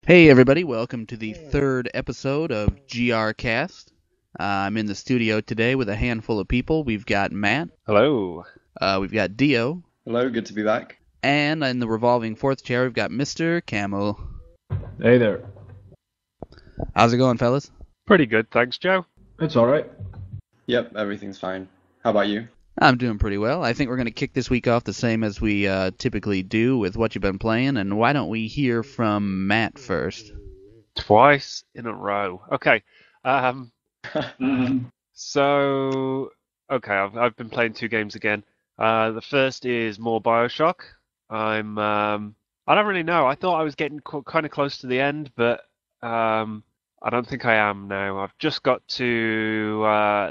Hey everybody, welcome to the third episode of GRcast. I'm in the studio today with a handful of people. We've got Matt, Hello. we've got Dio, Hello, good to be back. and in the revolving fourth chair we've got Mr. Camel. Hey there. How's it going, fellas? Pretty good, thanks, Joe. It's alright. Yep, everything's fine. How about you? I'm doing pretty well. I think we're going to kick this week off the same as we typically do with what you've been playing, and why don't we hear from Matt first? Twice in a row. Okay. So, I've been playing two games again. The first is more BioShock. I don't really know. I thought I was getting kind of close to the end, but I don't think I am now. I've just got to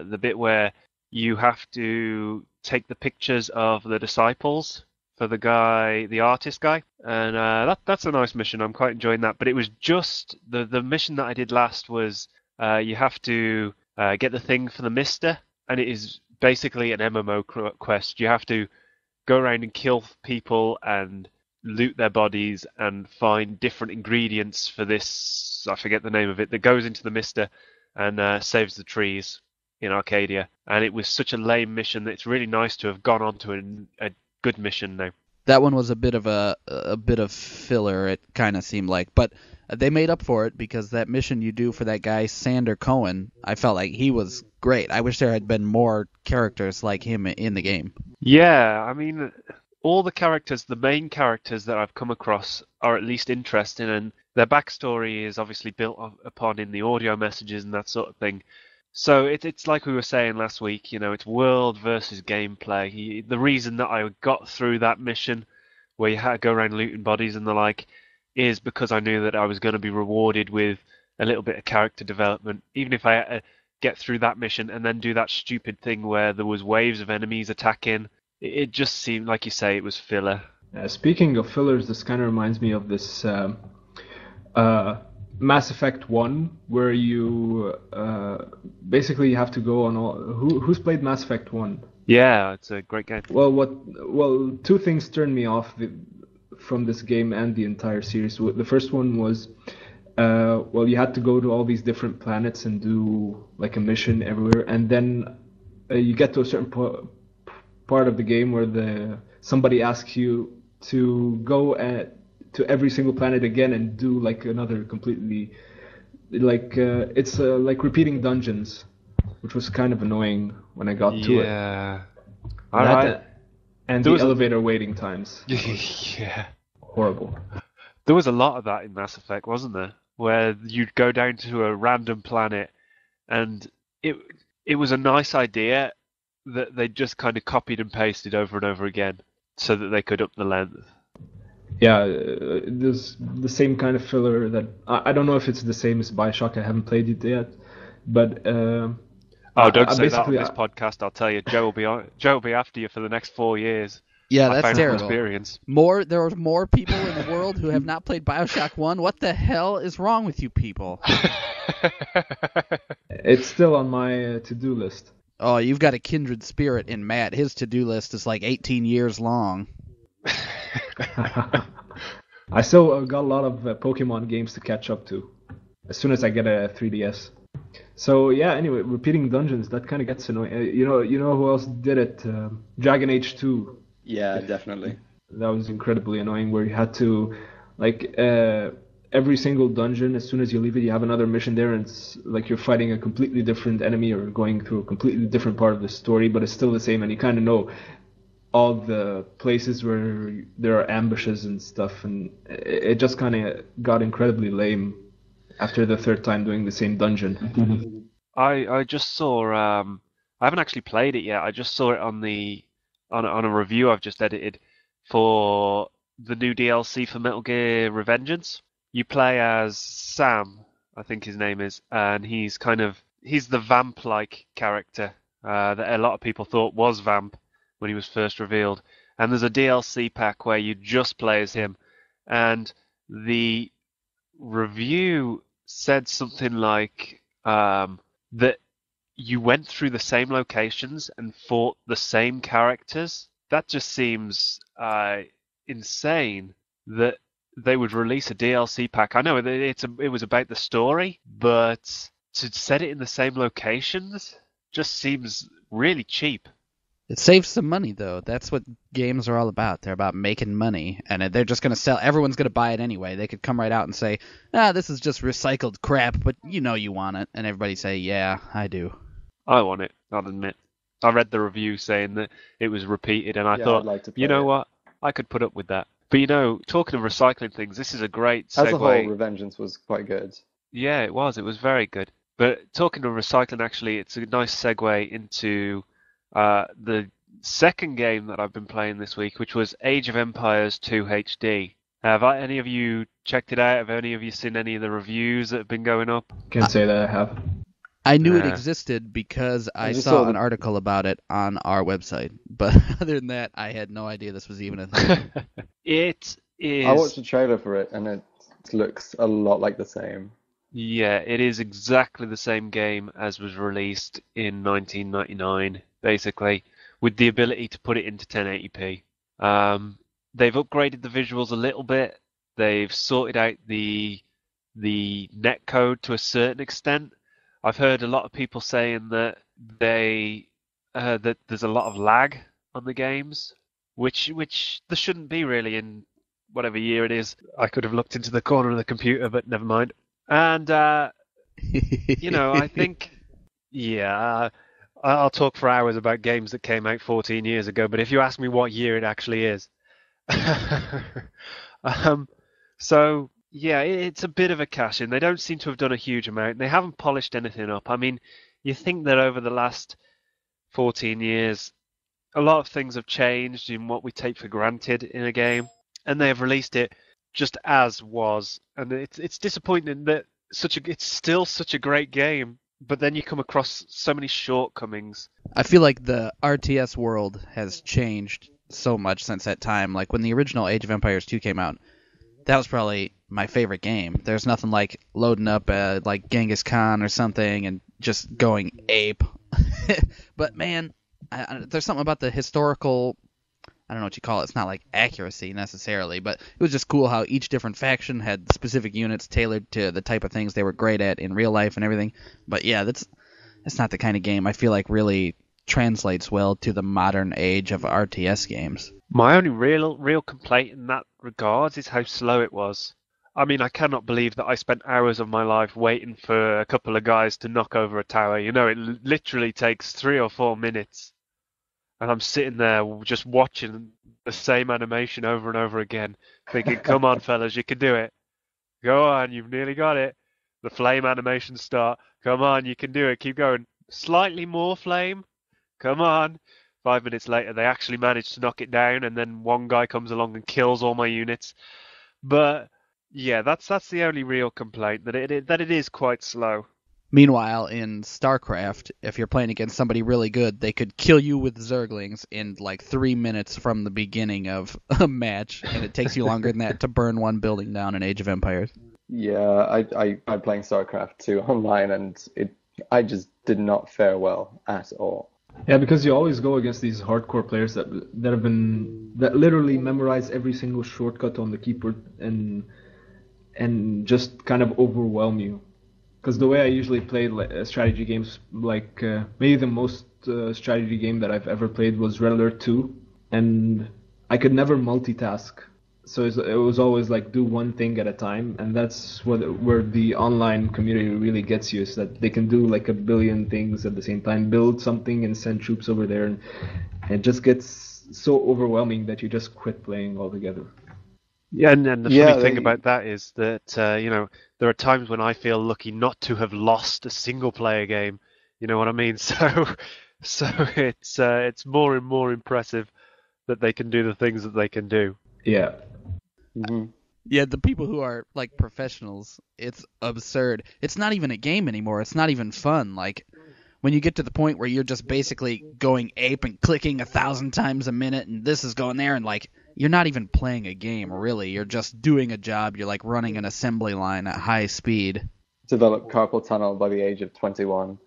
the bit where you have to take the pictures of the disciples for the artist guy, and that's a nice mission. I'm quite enjoying that. But it was just the mission that I did last was you have to get the thing for the Mister, and it is basically an MMO quest. You have to go around and kill people and loot their bodies and find different ingredients for this. I forget the name of it that goes into the Mister and saves the trees in Arcadia, and it was such a lame mission that it's really nice to have gone on to a good mission now. That one was a bit of filler, it kind of seemed like, but they made up for it because that mission you do for that guy Sander Cohen, I felt like he was great. I wish there had been more characters like him in the game. Yeah, I mean, all the main characters that I've come across are at least interesting, and their backstory is obviously built upon in the audio messages and that sort of thing. So it's like we were saying last week, it's world versus gameplay. The reason that I got through that mission where you had to go around looting bodies and the like is because I knew that I was going to be rewarded with a little bit of character development, even if I had to get through that mission and then do that stupid thing where there was waves of enemies attacking. It just seemed, like you say, it was filler. Speaking of fillers, this kind of reminds me of this Mass Effect 1, where you basically have to go on all. Who's played Mass Effect 1? Yeah, it's a great game. Well, two things turned me off from this game and the entire series. The first one was, you had to go to all these different planets and do like a mission everywhere, and then you get to a certain part of the game where somebody asks you to go to every single planet again and do like another completely, like it's like repeating dungeons, which was kind of annoying when I got to it. Yeah. And the elevator waiting times. Yeah. Horrible. There was a lot of that in Mass Effect, wasn't there? Where you'd go down to a random planet, and it was a nice idea that they just kind of copied and pasted over and over again so that they could up the length. Yeah, there's the same kind of filler that I don't know if it's the same as BioShock. I haven't played it yet, but don't say that on this podcast. I'll tell you, Joe will be after you for the next 4 years. Yeah, that's terrible. Experience. There are more people in the world who have not played BioShock 1. What the hell is wrong with you people? It's still on my to-do list. Oh, you've got a kindred spirit in Matt. His to-do list is like 18 years long. I still got a lot of Pokemon games to catch up to as soon as I get a 3DS. So yeah, anyway, repeating dungeons, that kind of gets annoying. You know who else did it? Dragon Age 2. Yeah, definitely. That was incredibly annoying, where you had to, like, every single dungeon, as soon as you leave it, you have another mission there, and it's like you're fighting a completely different enemy or going through a completely different part of the story, but it's still the same, and you kind of know all the places where there are ambushes and stuff, and it just kind of got incredibly lame after the third time doing the same dungeon. I just saw. I haven't actually played it yet. I just saw it on a review I've just edited for the new DLC for Metal Gear Revengeance. You play as Sam, I think his name is, and he's the vamp-like character that a lot of people thought was Vamp when he was first revealed. And there's a DLC pack where you just play as him, and the review said something like that you went through the same locations and fought the same characters. That just seems insane that they would release a DLC pack. I know it was about the story, but to set it in the same locations just seems really cheap. It saves some money, though. That's what games are all about. They're about making money, and they're just going to sell. Everyone's going to buy it anyway. They could come right out and say, this is just recycled crap, but you want it. And everybody say, yeah, I do. I want it, I'll admit. I read the review saying that it was repeated, and I thought, I'd like to play you know it. what? I could put up with that. But talking of recycling things, this is a great segue. As a whole, Revengeance was quite good. Yeah, it was. It was very good. But talking of recycling, actually, it's a nice segue into the second game that I've been playing this week, which was Age of Empires 2 HD. Have any of you checked it out? Have any of you seen any of the reviews that have been going up? Can't say that I have. I knew it existed because I saw an article about it on our website. But other than that, I had no idea this was even a thing. It is. I watched a trailer for it, and it looks a lot like the same. Yeah, it is exactly the same game as was released in 1999, basically, with the ability to put it into 1080p. They've upgraded the visuals a little bit. They've sorted out the netcode to a certain extent. I've heard a lot of people saying that that there's a lot of lag on the games, which there shouldn't be really in whatever year it is. I could have looked into the corner of the computer, but never mind. And I think, I'll talk for hours about games that came out 14 years ago, but if you ask me what year it actually is. So, yeah, it's a bit of a cash-in. They don't seem to have done a huge amount. They haven't polished anything up. I mean, you think that over the last 14 years, a lot of things have changed in what we take for granted in a game, and they have released it just as was. And it's disappointing that it's still such a great game, but then you come across so many shortcomings. I feel like the RTS world has changed so much since that time. Like when the original Age of Empires 2 came out, that was probably my favorite game. There's nothing like loading up like Genghis Khan or something and just going ape. But man, there's something about the historical, I don't know what you call it. It's not like accuracy necessarily, but it was just cool how each different faction had specific units tailored to the type of things they were great at in real life and everything. But yeah, that's not the kind of game I feel like really translates well to the modern age of RTS games. My only real complaint in that regard is how slow it was. I mean, I cannot believe that I spent hours of my life waiting for a couple of guys to knock over a tower. It literally takes 3 or 4 minutes. And I'm sitting there just watching the same animation over and over again, thinking, come on, fellas, you can do it. Go on, you've nearly got it. The flame animations start. Come on, you can do it. Keep going. Slightly more flame. Come on. 5 minutes later, they actually manage to knock it down, and then one guy comes along and kills all my units. But yeah, that's the only real complaint, that it is quite slow. Meanwhile, in StarCraft, if you're playing against somebody really good, they could kill you with Zerglings in like 3 minutes from the beginning of a match, and it takes you longer than that to burn one building down in Age of Empires. Yeah, I'm playing StarCraft 2 online, and I just did not fare well at all. Yeah, because you always go against these hardcore players that literally memorize every single shortcut on the keyboard and just kind of overwhelm you. Because the way I usually play strategy games, like maybe the most strategy game that I've ever played was Red Alert 2, and I could never multitask. So it was always like do one thing at a time, and that's where the online community really gets you, is that they can do like a billion things at the same time, build something and send troops over there, and it just gets so overwhelming that you just quit playing altogether. Yeah, and the funny thing about that is that there are times when I feel lucky not to have lost a single player game. You know what I mean? So it's more and more impressive that they can do the things that they can do. Yeah. Mm-hmm. Yeah, the people who are like professionals, it's absurd. It's not even a game anymore. It's not even fun. Like when you get to the point where you're just basically going ape and clicking 1,000 times a minute, and this is going there, and like you're not even playing a game really. You're just doing a job. You're like running an assembly line at high speed. Developed carpal tunnel by the age of 21.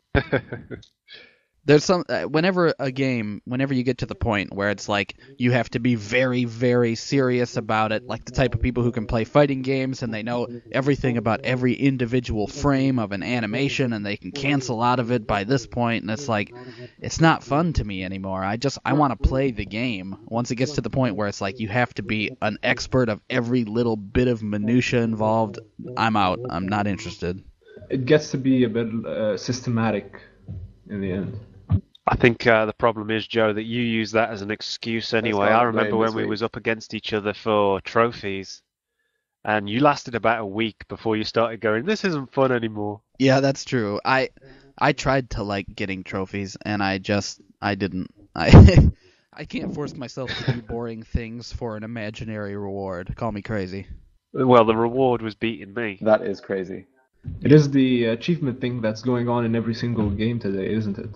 There's some whenever you get to the point where it's like you have to be very, very serious about it, like the type of people who can play fighting games and they know everything about every individual frame of an animation and they can cancel out of it by this point, and it's like it's not fun to me anymore. I want to play the game. Once it gets to the point where it's like you have to be an expert of every little bit of minutia involved, I'm out. I'm not interested. It gets to be a bit systematic in the end. I think the problem is, Joe, that you use that as an excuse anyway. I remember when we was up against each other for trophies, and you lasted about a week before you started going, this isn't fun anymore. Yeah, that's true. I tried to like getting trophies, and I didn't. I can't force myself to do boring things for an imaginary reward. Call me crazy. Well, the reward was beating me. That is crazy. It is the achievement thing that's going on in every single game today, isn't it?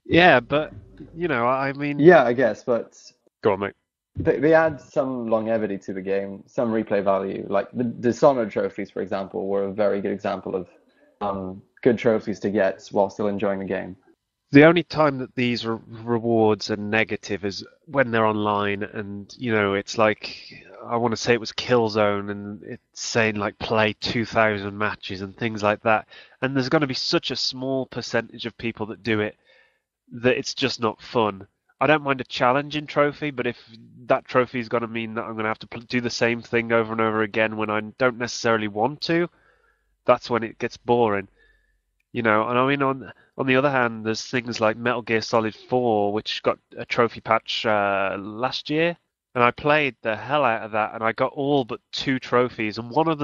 Yeah, but, I mean... Yeah, I guess, but... Go on, mate. They add some longevity to the game, some replay value. Like the Dishonored trophies, for example, were a very good example of good trophies to get while still enjoying the game. The only time that these rewards are negative is when they're online, and it's like, I want to say it was Killzone, and it's saying like play 2,000 matches and things like that, and there's going to be such a small percentage of people that do it that it's just not fun. I don't mind a challenging trophy, but if that trophy is going to mean that I'm going to have to do the same thing over and over again when I don't necessarily want to, that's when it gets boring. And I mean, on the other hand, there's things like Metal Gear Solid 4, which got a trophy patch last year, and I played the hell out of that, and I got all but 2 trophies, and one of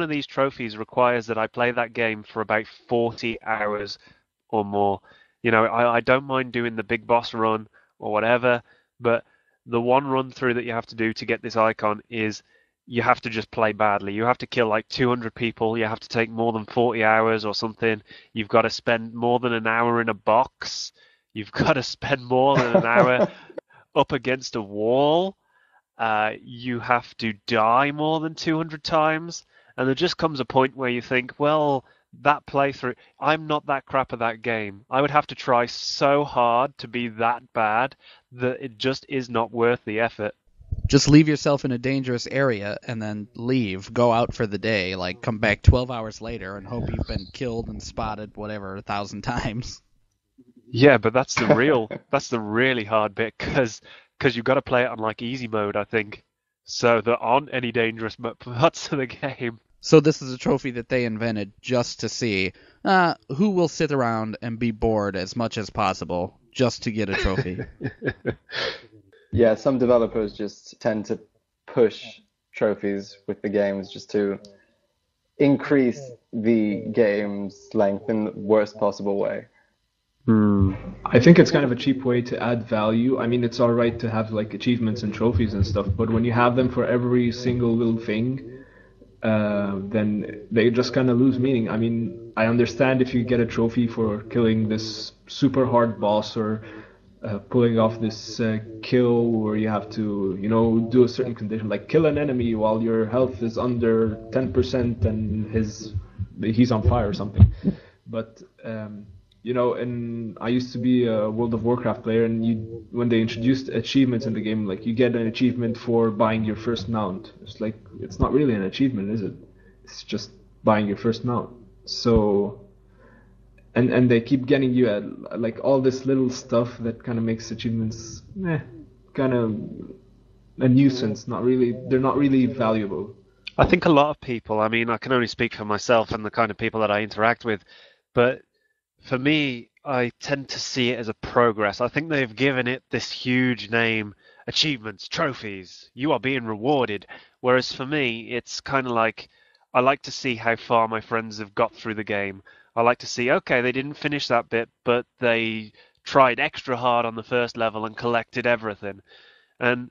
these trophies requires that I play that game for about 40 hours or more. I don't mind doing the big boss run or whatever, but the one run through that you have to do to get this icon is you have to just play badly. You have to kill like 200 people. You have to take more than 40 hours or something. You've got to spend more than an hour in a box. You've got to spend more than an hour up against a wall. You have to die more than 200 times. And there just comes a point where you think, well, that playthrough, I'm not that crap at that game. I would have to try so hard to be that bad that it just is not worth the effort. Just leave yourself in a dangerous area and then leave. Go out for the day. Like, come back 12 hours later and hope you've been killed and spotted, 1,000 times. Yeah, but that's the really hard bit, because you've got to play it on, like, easy mode, I think. So there aren't any dangerous parts of the game. So this is a trophy that they invented just to see who will sit around and be bored as much as possible just to get a trophy. Yeah, some developers just tend to push trophies with the games just to increase the game's length in the worst possible way. I think it's kind of a cheap way to add value. I mean, it's all right to have like achievements and trophies and stuff, but when you have them for every single little thing, then they just kind of lose meaning. I mean, I understand if you get a trophy for killing this super hard boss or pulling off this kill where you have to, do a certain condition, like kill an enemy while your health is under 10% and he's on fire or something. But and I used to be a World of Warcraft player, and when they introduced achievements in the game, like you get an achievement for buying your first mount. It's like, it's not really an achievement, is it? It's just buying your first mount. So, and they keep getting you at like all this little stuff that kind of makes achievements kind of a nuisance. They're not really valuable. I think a lot of people, I mean, I can only speak for myself and the kind of people that I interact with, but for me, I tend to see it as a progress. I think they've given it this huge name, achievements, trophies, you are being rewarded. Whereas for me, it's kind of like, I like to see how far my friends have got through the game. I like to see, okay, they didn't finish that bit, but they tried extra hard on the first level and collected everything. And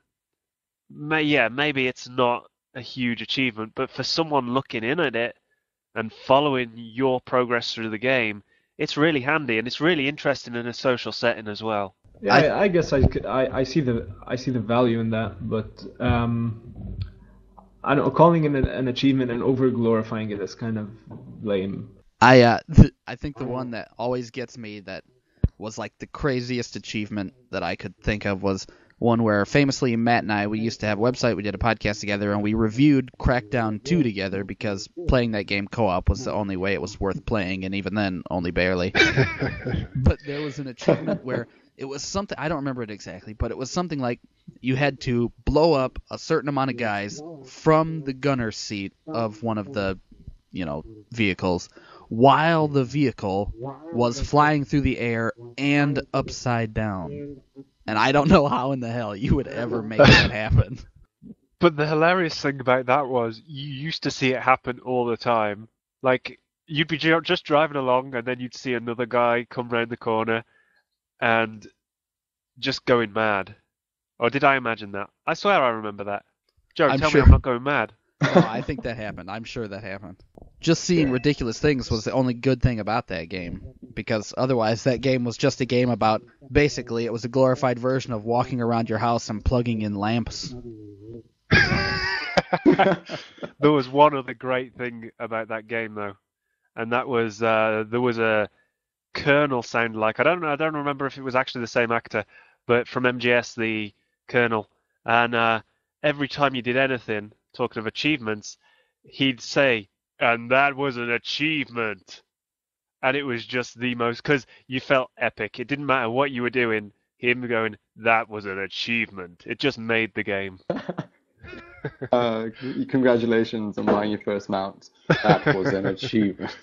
maybe it's not a huge achievement, but for someone looking in at it and following your progress through the game, it's really handy, and it's really interesting in a social setting as well. Yeah, I guess I see the value in that, but I don't know, calling it an achievement and over glorifying it is kind of lame. I think the one that always gets me that was like the craziest achievement that I could think of was one where famously Matt and I, we used to have a website, we did a podcast together, and we reviewed Crackdown 2 together because playing that game co-op was the only way it was worth playing, and even then, only barely. But there was an achievement where it was something, I don't remember it exactly, but it was something like you had to blow up a certain amount of guys from the gunner's seat of one of the, vehicles, while the vehicle was flying through the air and upside down. And I don't know how in the hell you would ever make that happen. But the hilarious thing about that was you used to see it happen all the time. Like, you'd be just driving along and then you'd see another guy come round the corner and just going mad. Or did I imagine that? I swear I remember that. Joe, tell me I'm not going mad. No, I think that happened. I'm sure that happened. Just seeing ridiculous things was the only good thing about that game, because otherwise that game was just a game about, basically, it was a glorified version of walking around your house and plugging in lamps. There was one other great thing about that game, though, and that was there was a Colonel sound like, I don't remember if it was actually the same actor, but from MGS, the Colonel, and every time you did anything, talking of achievements, he'd say, and that was an achievement. And it was just the most, because you felt epic. It didn't matter what you were doing, him going, that was an achievement. It just made the game. Congratulations on buying your first mount. That was an achievement.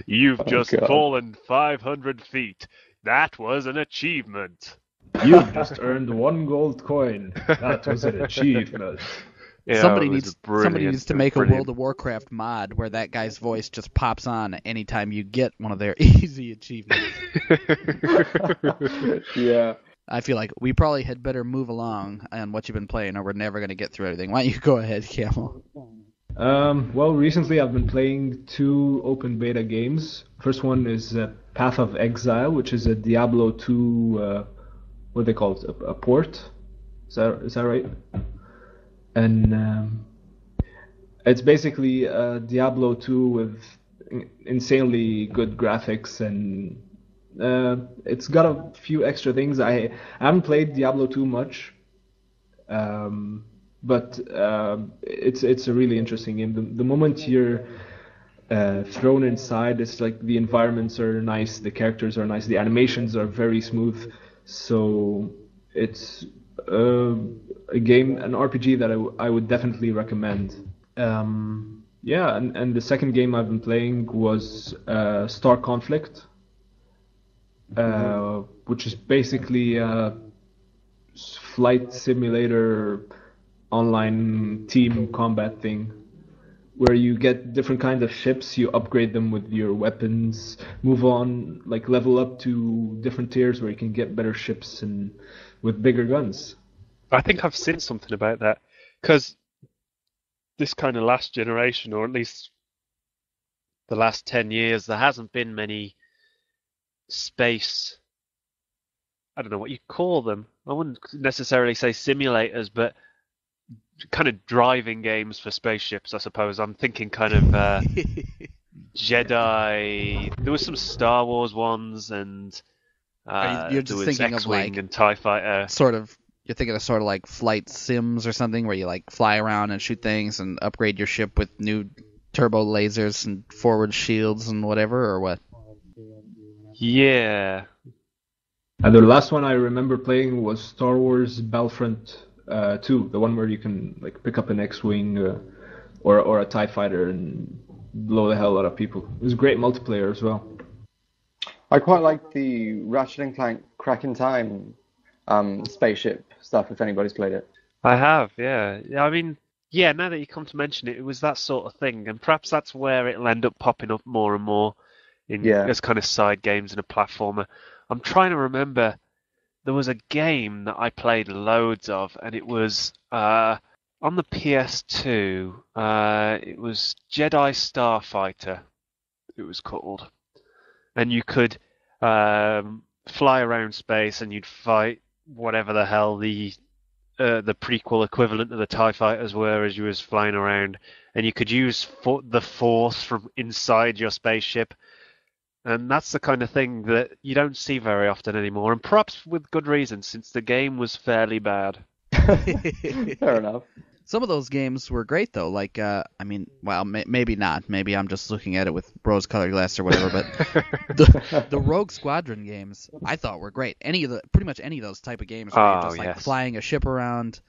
You've just fallen 500 feet. That was an achievement. You've just earned 1 gold coin. That was an achievement. Yeah, somebody needs to make a World of Warcraft mod where that guy's voice just pops on anytime you get one of their easy achievements. Yeah. I feel like we probably had better move along on what you've been playing, or we're never going to get through everything. Why don't you go ahead, Camel? Well, recently I've been playing 2 open beta games. First one is Path of Exile, which is a Diablo 2, what do they call it? A port? Is that right? And it's basically Diablo 2 with insanely good graphics, and it's got a few extra things. I haven't played Diablo 2 much, but it's a really interesting game. The moment you're thrown inside, it's like the environments are nice, the characters are nice, the animations are very smooth. So it's a game, an RPG that I would definitely recommend. Yeah, and the second game I've been playing was Star Conflict, which is basically a flight simulator online team combat thing, where you get different kinds of ships, you upgrade them with your weapons, move on, like level up to different tiers where you can get better ships and with bigger guns. I think I've seen something about that, because this kind of last generation, or at least the last 10 years, there hasn't been many space, I don't know what you call them. I wouldn't necessarily say simulators, but kind of driving games for spaceships, I suppose. I'm thinking kind of Jedi. There was some Star Wars ones, and you're just there was thinking X-Wing of like and TIE Fighter. You're thinking of sort of like flight sims or something, where you like fly around and shoot things and upgrade your ship with new turbo lasers and forward shields and whatever, or what? Yeah. And the last one I remember playing was Star Wars Battlefront 2, the one where you can like pick up an X-Wing or a TIE Fighter and blow the hell out of people. It was great multiplayer as well. I quite like the Ratchet and Clank Crack in Time spaceship stuff, if anybody's played it. I have, yeah. I mean, yeah, now that you come to mention it, it was that sort of thing, and perhaps that's where it'll end up popping up more and more as kind of side games and a platformer. I'm trying to remember, there was a game that I played loads of, and it was on the PS2. It was Jedi Starfighter, it was called. And you could fly around space, and you'd fight whatever the hell the prequel equivalent of the TIE Fighters were as you was flying around, and you could use the force from inside your spaceship. And that's the kind of thing that you don't see very often anymore, and perhaps with good reason, since the game was fairly bad. Fair enough. Some of those games were great though. Like, I mean, well, maybe not. Maybe I'm just looking at it with rose-colored glasses or whatever. But the Rogue Squadron games, I thought were great. Pretty much any of those type of games where you're just like flying a ship around.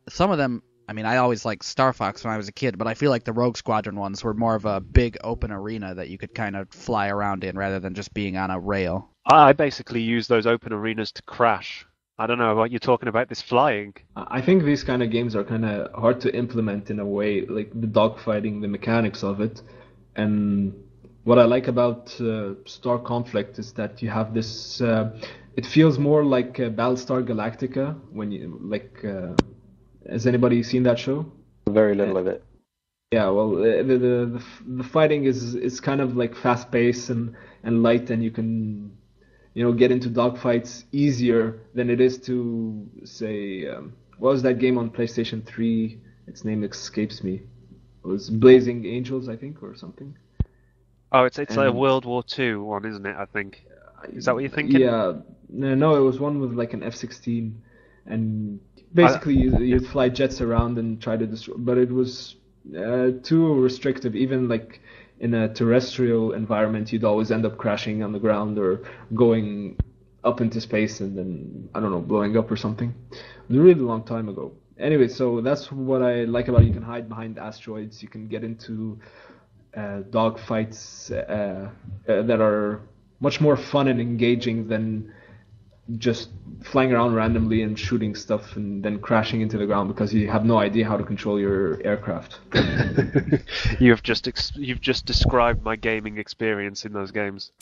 Some of them, I mean, I always liked Star Fox when I was a kid, but I feel like the Rogue Squadron ones were more of a big open arena that you could kind of fly around in rather than just being on a rail. I basically use those open arenas to crash. I don't know what you're talking about, this flying. I think these kind of games are kind of hard to implement in a way, like the dogfighting, the mechanics of it. And what I like about Star Conflict is that you have this. It feels more like Battlestar Galactica when you like. Has anybody seen that show? Very little of it. Yeah, well, the fighting is kind of like fast paced and light, and you can get into dogfights easier than it is to say what was that game on PlayStation 3? Its name escapes me. It was Blazing Angels, I think, or something. Oh, it's like a World War II one, isn't it? I think. Is that what you're thinking? Yeah, no, it was one with like an F-16, and basically you'd fly jets around and try to destroy. But it was too restrictive. Even like in a terrestrial environment, you'd always end up crashing on the ground or going up into space and then, I don't know, blowing up or something. It was a really long time ago. Anyway, so that's what I like about it. You can hide behind asteroids. You can get into dogfights that are much more fun and engaging than just flying around randomly and shooting stuff and then crashing into the ground because you have no idea how to control your aircraft. You've just described my gaming experience in those games.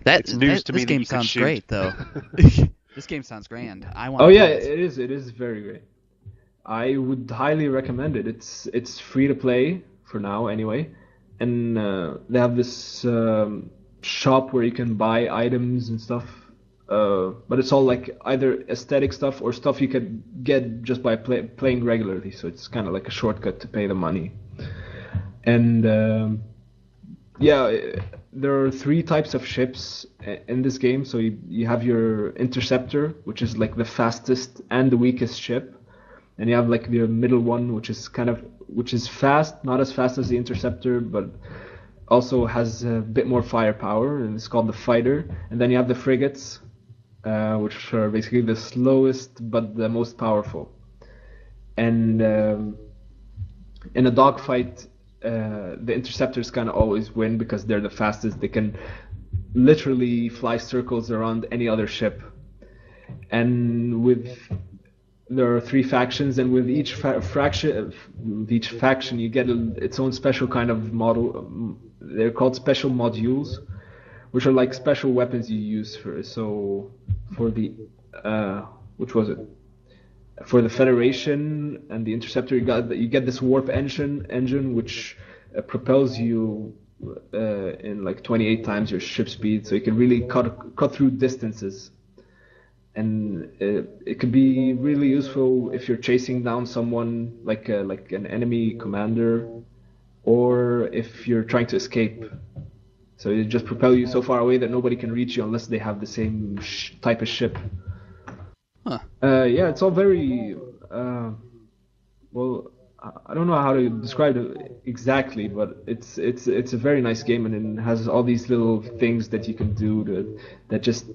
It's news to me. This game sounds great, though. This game sounds grand. It is very great. I would highly recommend it. It's free to play for now, anyway, and they have this shop where you can buy items and stuff. But it's all like either aesthetic stuff or stuff you could get just by playing regularly. So it's kind of like a shortcut to pay the money. And there are 3 types of ships in this game. So you have your interceptor, which is like the fastest and the weakest ship. And you have like the middle one, which is fast, not as fast as the interceptor, but also has a bit more firepower, and it's called the fighter. And then you have the frigates, which are basically the slowest but the most powerful. And in a dogfight, the interceptors kind of always win because they're the fastest. They can literally fly circles around any other ship. And there are 3 factions, and with each faction, you get its own special kind of model. They're called special modules, which are like special weapons you use for the which was it? For the Federation and the Interceptor, you get this warp engine which propels you in like 28 times your ship speed, so you can really cut through distances. And it could be really useful if you're chasing down someone like an enemy commander, or if you're trying to escape. So it just propel you so far away that nobody can reach you unless they have the same type of ship. Huh. It's all very well. I don't know how to describe it exactly, but it's a very nice game, and it has all these little things that you can do that just.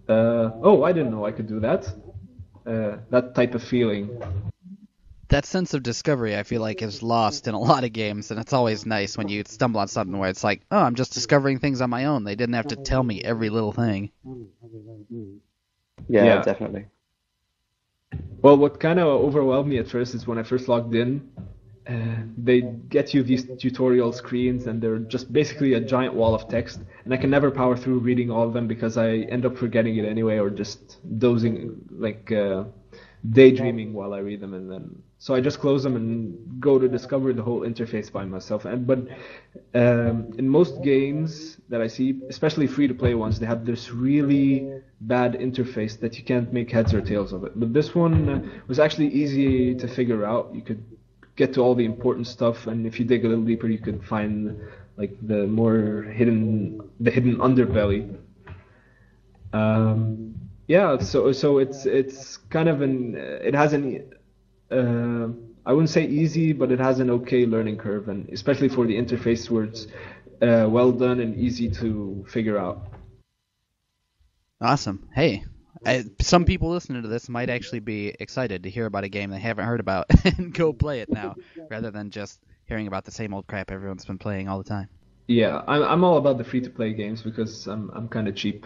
I didn't know I could do that. That type of feeling. That sense of discovery, I feel like, is lost in a lot of games, and it's always nice when you stumble on something where it's like, oh, I'm just discovering things on my own. They didn't have to tell me every little thing. Yeah, definitely. Well, what kind of overwhelmed me at first is when I first logged in, they get you these tutorial screens, and they're just basically a giant wall of text, and I can never power through reading all of them because I end up forgetting it anyway, or just dozing, like daydreaming while I read them, and then so I just close them and go to discover the whole interface by myself. But in most games that I see, especially free-to-play ones, they have this really bad interface that you can't make heads or tails of it. But this one was actually easy to figure out. You could get to all the important stuff, and if you dig a little deeper, you could find like the hidden underbelly. Yeah, so it's kind of it has I wouldn't say easy, but it has an okay learning curve, and especially for the interface where it's well done and easy to figure out. Awesome. Hey, some people listening to this might actually be excited to hear about a game they haven't heard about and go play it now, rather than just hearing about the same old crap everyone's been playing all the time. Yeah, I'm all about the free-to-play games because I'm kind of cheap.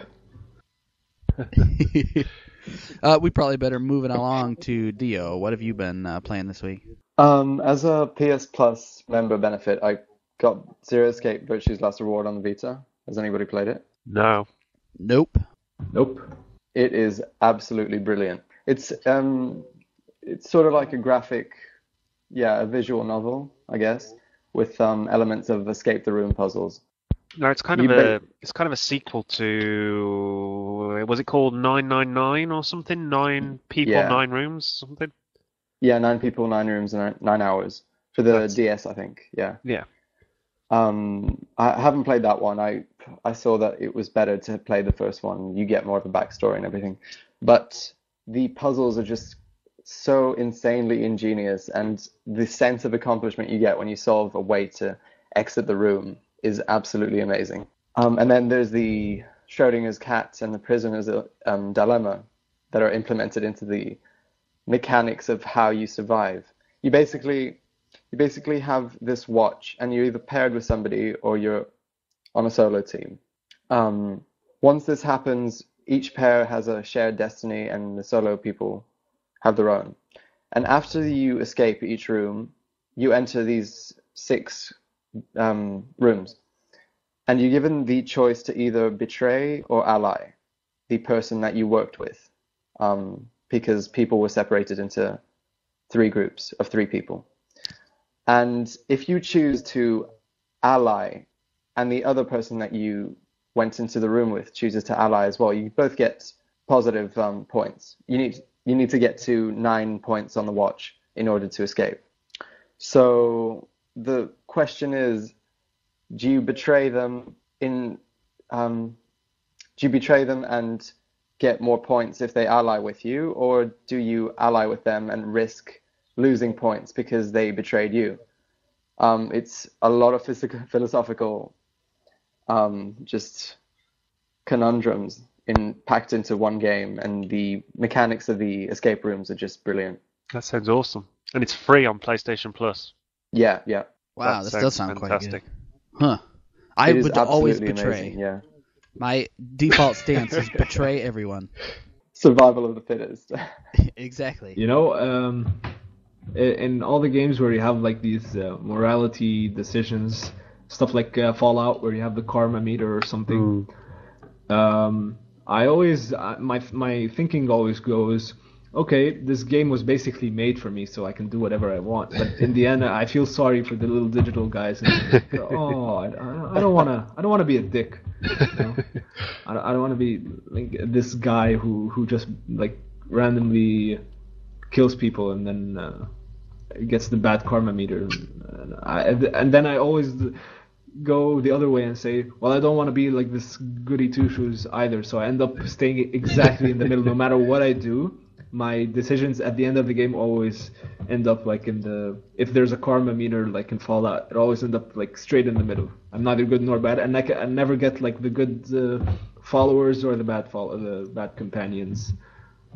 We probably better move it along to Dio. What have you been playing this week? As a PS Plus member benefit, I got Zero Escape Virtue's Last Reward on the Vita. Has anybody played it? No. Nope. It is absolutely brilliant. It's sort of like a visual novel, I guess, with elements of escape the room puzzles. No, it's kind of a sequel to, was it called 999 or something? 9 people, Yeah. 9 rooms, something? Yeah, 9 people, 9 rooms, and 9 hours for the DS, I think. Yeah. Yeah. I haven't played that one. I saw that it was better to play the first one. You get more of a backstory and everything. But the puzzles are just so insanely ingenious, and the sense of accomplishment you get when you solve a way to exit the room is absolutely amazing. And then there's the Schrodinger's cat and the prisoner's dilemma that are implemented into the mechanics of how you survive. You basically have this watch, and you're either paired with somebody or you're on a solo team. Once this happens, each pair has a shared destiny, and the solo people have their own. And after you escape each room, you enter these 6 rooms, and you're given the choice to either betray or ally the person that you worked with, because people were separated into 3 groups of 3 people. And if you choose to ally, and the other person that you went into the room with chooses to ally as well, you both get positive points. You need to get to 9 points on the watch in order to escape. So the question is, do you betray them and get more points if they ally with you, or do you ally with them and risk losing points because they betrayed you? It's a lot of philosophical just conundrums packed into one game, and the mechanics of the escape rooms are just brilliant. That sounds awesome. And it's free on PlayStation Plus. Yeah. Wow, this does sound fantastic. Quite good. Huh. I It is would always absolutely betray. amazing, yeah. My default stance is betray everyone. Survival of the fittest. Exactly. You know, in all the games where you have like these morality decisions, stuff like Fallout, where you have the karma meter or something, I always my thinking always goes, okay, this game was basically made for me, so I can do whatever I want. But in the end, I feel sorry for the little digital guys. And oh, I don't wanna be a dick. You know? I don't want to be like this guy who just like randomly kills people and then gets the bad karma meter. And then I always go the other way and say, well, I don't want to be like this goody two-shoes either, so I end up staying exactly in the middle. No matter what I do, my decisions at the end of the game always end up like if there's a karma meter like in Fallout, it always ends up like straight in the middle. I'm neither good nor bad, and I never get like the good followers or the bad companions.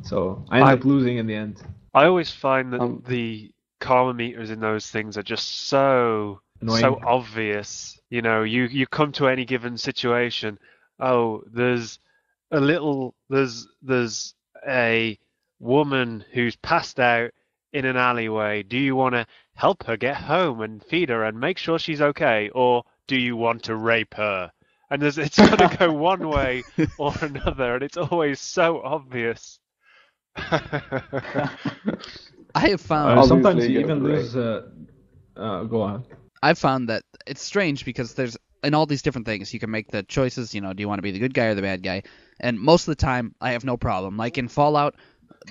So I end up losing in the end. I always find that the karma meters in those things are just so Annoying. So obvious. You know, you come to any given situation. Oh, there's a woman who's passed out in an alleyway. Do you want to help her get home and feed her and make sure she's okay, or do you want to rape her? And it's going to go one way or another, and it's always so obvious. I have found sometimes you even lose. Go on. I've found that it's strange because there's in all these different things you can make the choices. You know, do you want to be the good guy or the bad guy? And most of the time, I have no problem. Like in Fallout,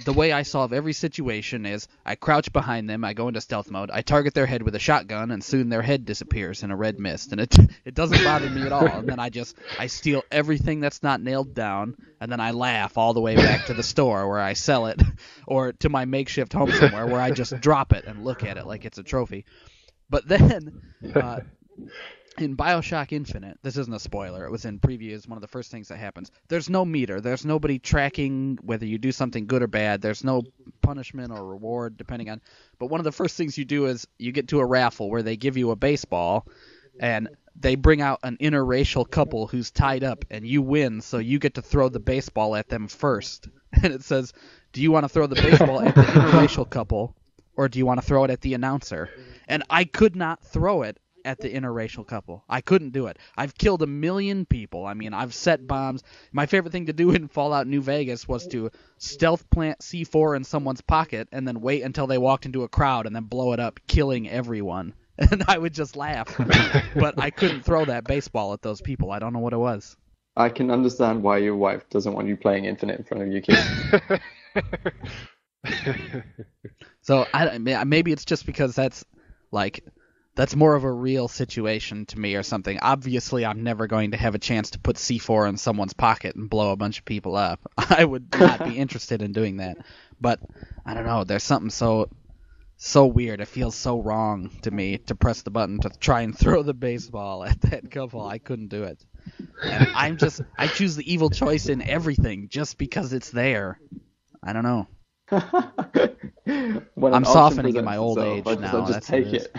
the way I solve every situation is I crouch behind them, I go into stealth mode, I target their head with a shotgun, and soon their head disappears in a red mist, and it doesn't bother me at all. And then I steal everything that's not nailed down, and then I laugh all the way back to the store where I sell it, or to my makeshift home somewhere where I just drop it and look at it like it's a trophy. But then, in BioShock Infinite, this isn't a spoiler, it was in previews, one of the first things that happens, there's no meter, there's nobody tracking whether you do something good or bad, there's no punishment or reward depending on, but one of the first things you do is you get to a raffle where they give you a baseball, and they bring out an interracial couple who's tied up, and you win, so you get to throw the baseball at them first. And it says, do you want to throw the baseball at the interracial couple, or do you want to throw it at the announcer? And I could not throw it at the interracial couple. I couldn't do it. I've killed 1 million people. I mean, I've set bombs. My favorite thing to do in Fallout New Vegas was to stealth plant C4 in someone's pocket and then wait until they walked into a crowd and then blow it up, killing everyone. And I would just laugh. But I couldn't throw that baseball at those people. I don't know what it was. I can understand why your wife doesn't want you playing Infinite in front of your kids. So maybe it's just because that's more of a real situation to me or something. Obviously, I'm never going to have a chance to put C4 in someone's pocket and blow a bunch of people up. I would not be interested in doing that. But I don't know. There's something so weird. It feels so wrong to me to press the button to try and throw the baseball at that couple. I couldn't do it. And I choose the evil choice in everything just because it's there. I don't know. I'm softening in my old age now. I'll just take it.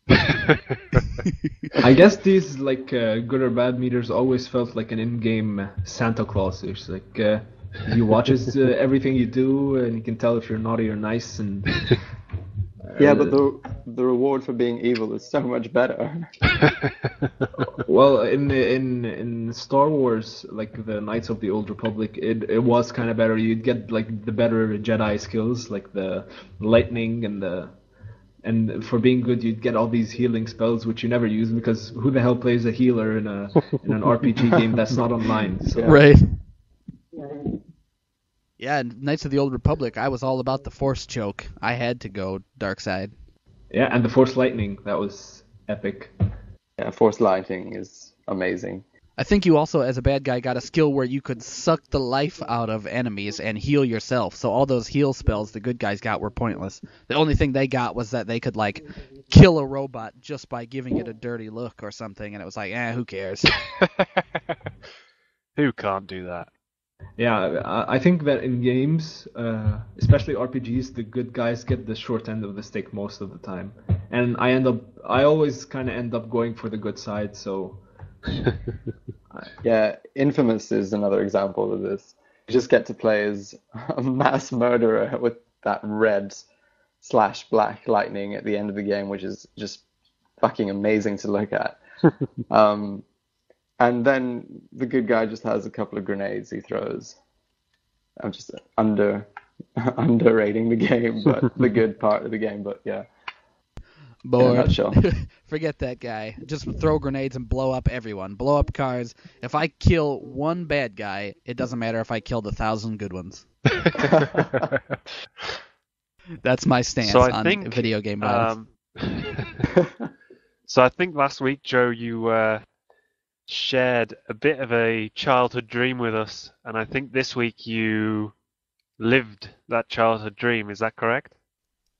I guess these good or bad meters always felt like an in-game Santa Claus. It's like he watches everything you do, and he can tell if you're naughty or nice. And yeah, but the reward for being evil is so much better. Well, in Star Wars, like the Knights of the Old Republic, it was kind of better. You'd get the better Jedi skills, like the lightning and for being good, you'd get all these healing spells, which you never use, because who the hell plays a healer in an RPG game that's not online? So. Right. Yeah, in Knights of the Old Republic, I was all about the Force choke. I had to go dark side. Yeah, and the Force lightning, that was epic. Yeah, Force lightning is amazing. I think you also, as a bad guy, got a skill where you could suck the life out of enemies and heal yourself. So all those heal spells the good guys got were pointless. The only thing they got was that they could, kill a robot just by giving it a dirty look or something. And it was like, who cares? Who can't do that? Yeah, I think that in games, especially RPGs, the good guys get the short end of the stick most of the time. And I always kind of end up going for the good side, so... Yeah, Infamous is another example of this. You just get to play as a mass murderer with that red/black lightning at the end of the game, which is just fucking amazing to look at. And then the good guy just has a couple of grenades he throws. I'm just underrating the game, but the good part of the game, but yeah. Bored. Forget that guy. Just throw grenades and blow up everyone. Blow up cars. If I kill one bad guy, it doesn't matter if I killed 1,000 good ones. That's my stance on video game violence. So I think last week, Joe, you shared a bit of a childhood dream with us, and I think this week you lived that childhood dream. Is that correct?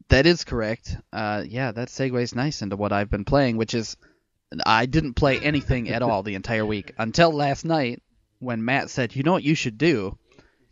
That is correct. Yeah, that segues nice into what I've been playing, which is I didn't play anything at all the entire week until last night when Matt said, you know what you should do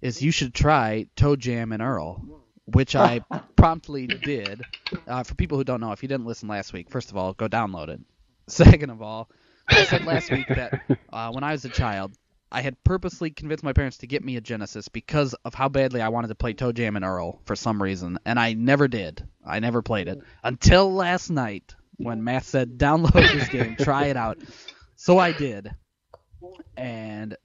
is you should try Toe Jam and Earl, which I promptly did. For people who don't know, if you didn't listen last week, first of all, go download it. Second of all, I said last week that when I was a child, I had purposely convinced my parents to get me a Genesis because of how badly I wanted to play Toe Jam and Earl for some reason, and I never did. I never played it until last night when Matt said, download this game, try it out. So I did, and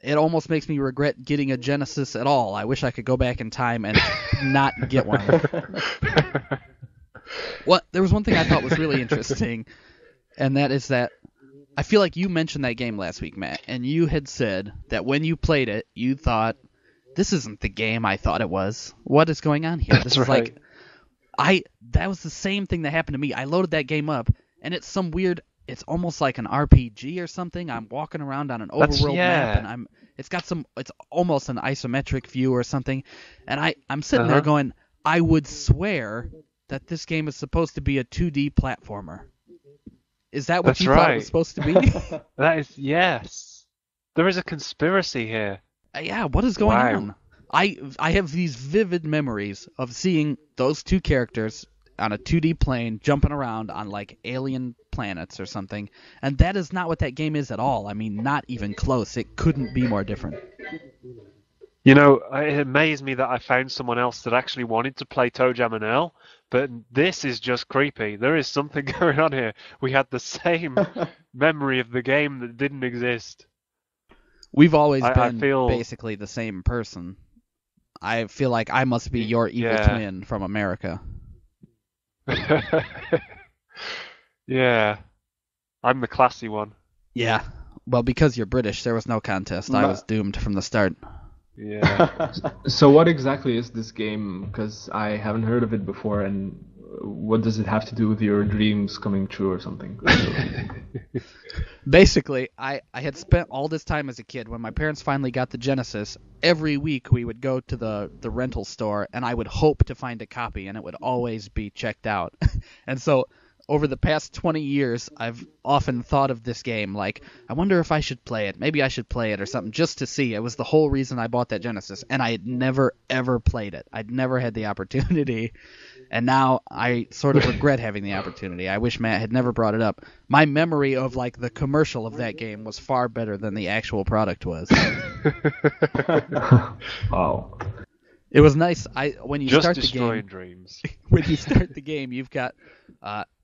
it almost makes me regret getting a Genesis at all. I wish I could go back in time and not get one. There was one thing I thought was really interesting, and that is that I feel like you mentioned that game last week, Matt, and you had said that when you played it, you thought this isn't the game I thought it was. What is going on here? This That's is right. that was the same thing that happened to me. I loaded that game up, and it's some weird, it's almost like an RPG or something. I'm walking around on an overworld map, and it's almost an isometric view or something, and I'm sitting there going, I would swear that this game is supposed to be a 2D platformer. Is that what That's you thought it right. was supposed to be? That is, yes. There is a conspiracy here. Yeah, what is going Wow. on? I have these vivid memories of seeing those two characters on a 2D plane jumping around on like alien planets or something, and that is not what that game is at all. I mean, not even close. It couldn't be more different. You know, it amazed me that I found someone else that actually wanted to play ToeJam and Earl, but this is just creepy. There is something going on here. We had the same memory of the game that didn't exist. We've always I been feel- basically the same person. I feel like I must be your evil Yeah. twin from America. Yeah. I'm the classy one. Yeah. Well, because you're British, there was no contest. I was doomed from the start. Yeah. So what exactly is this game? Because I haven't heard of it before, and what does it have to do with your dreams coming true or something? Basically, I had spent all this time as a kid. When my parents finally got the Genesis, every week we would go to the rental store, and I would hope to find a copy, and it would always be checked out. And so over the past 20 years, I've often thought of this game like, I wonder if I should play it. Maybe I should play it or something just to see. It was the whole reason I bought that Genesis, and I had never, ever played it. I'd never had the opportunity, and now I sort of regret having the opportunity. I wish Matt had never brought it up. My memory of like the commercial of that game was far better than the actual product was. Wow. It was nice. When you Just start the destroying game, dreams. when you start the game, you've got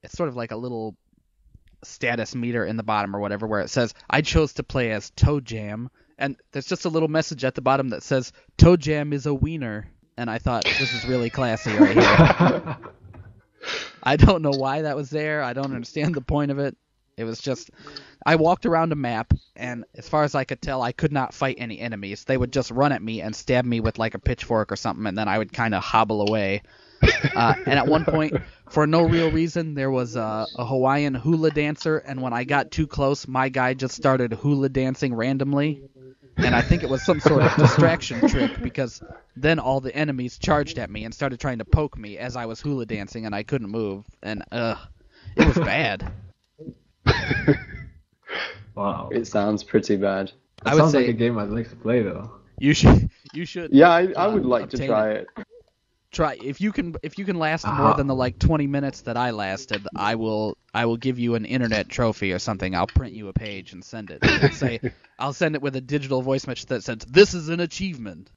it's sort of like a little status meter in the bottom or whatever where it says, I chose to play as ToeJam, and there's just a little message at the bottom that says, ToeJam is a wiener, and I thought, this is really classy right here. I don't know why that was there. I don't understand the point of it. It was just, I walked around a map, and as far as I could tell, I could not fight any enemies. They would just run at me and stab me with like a pitchfork or something, and then I would kind of hobble away. And at one point, for no real reason, there was a Hawaiian hula dancer, and when I got too close, my guy just started hula dancing randomly. And I think it was some sort of distraction trick, because then all the enemies charged at me and started trying to poke me as I was hula dancing, and I couldn't move. And it was bad. Wow. It sounds pretty bad. That I would sounds say like a game I'd like to play, though. you should. Yeah, I would like to obtain try it. it. Try if you can last more than the like 20 minutes that I lasted. I will give you an internet trophy or something. I'll print you a page and send it. I'll send it with a digital voice message that says, "This is an achievement."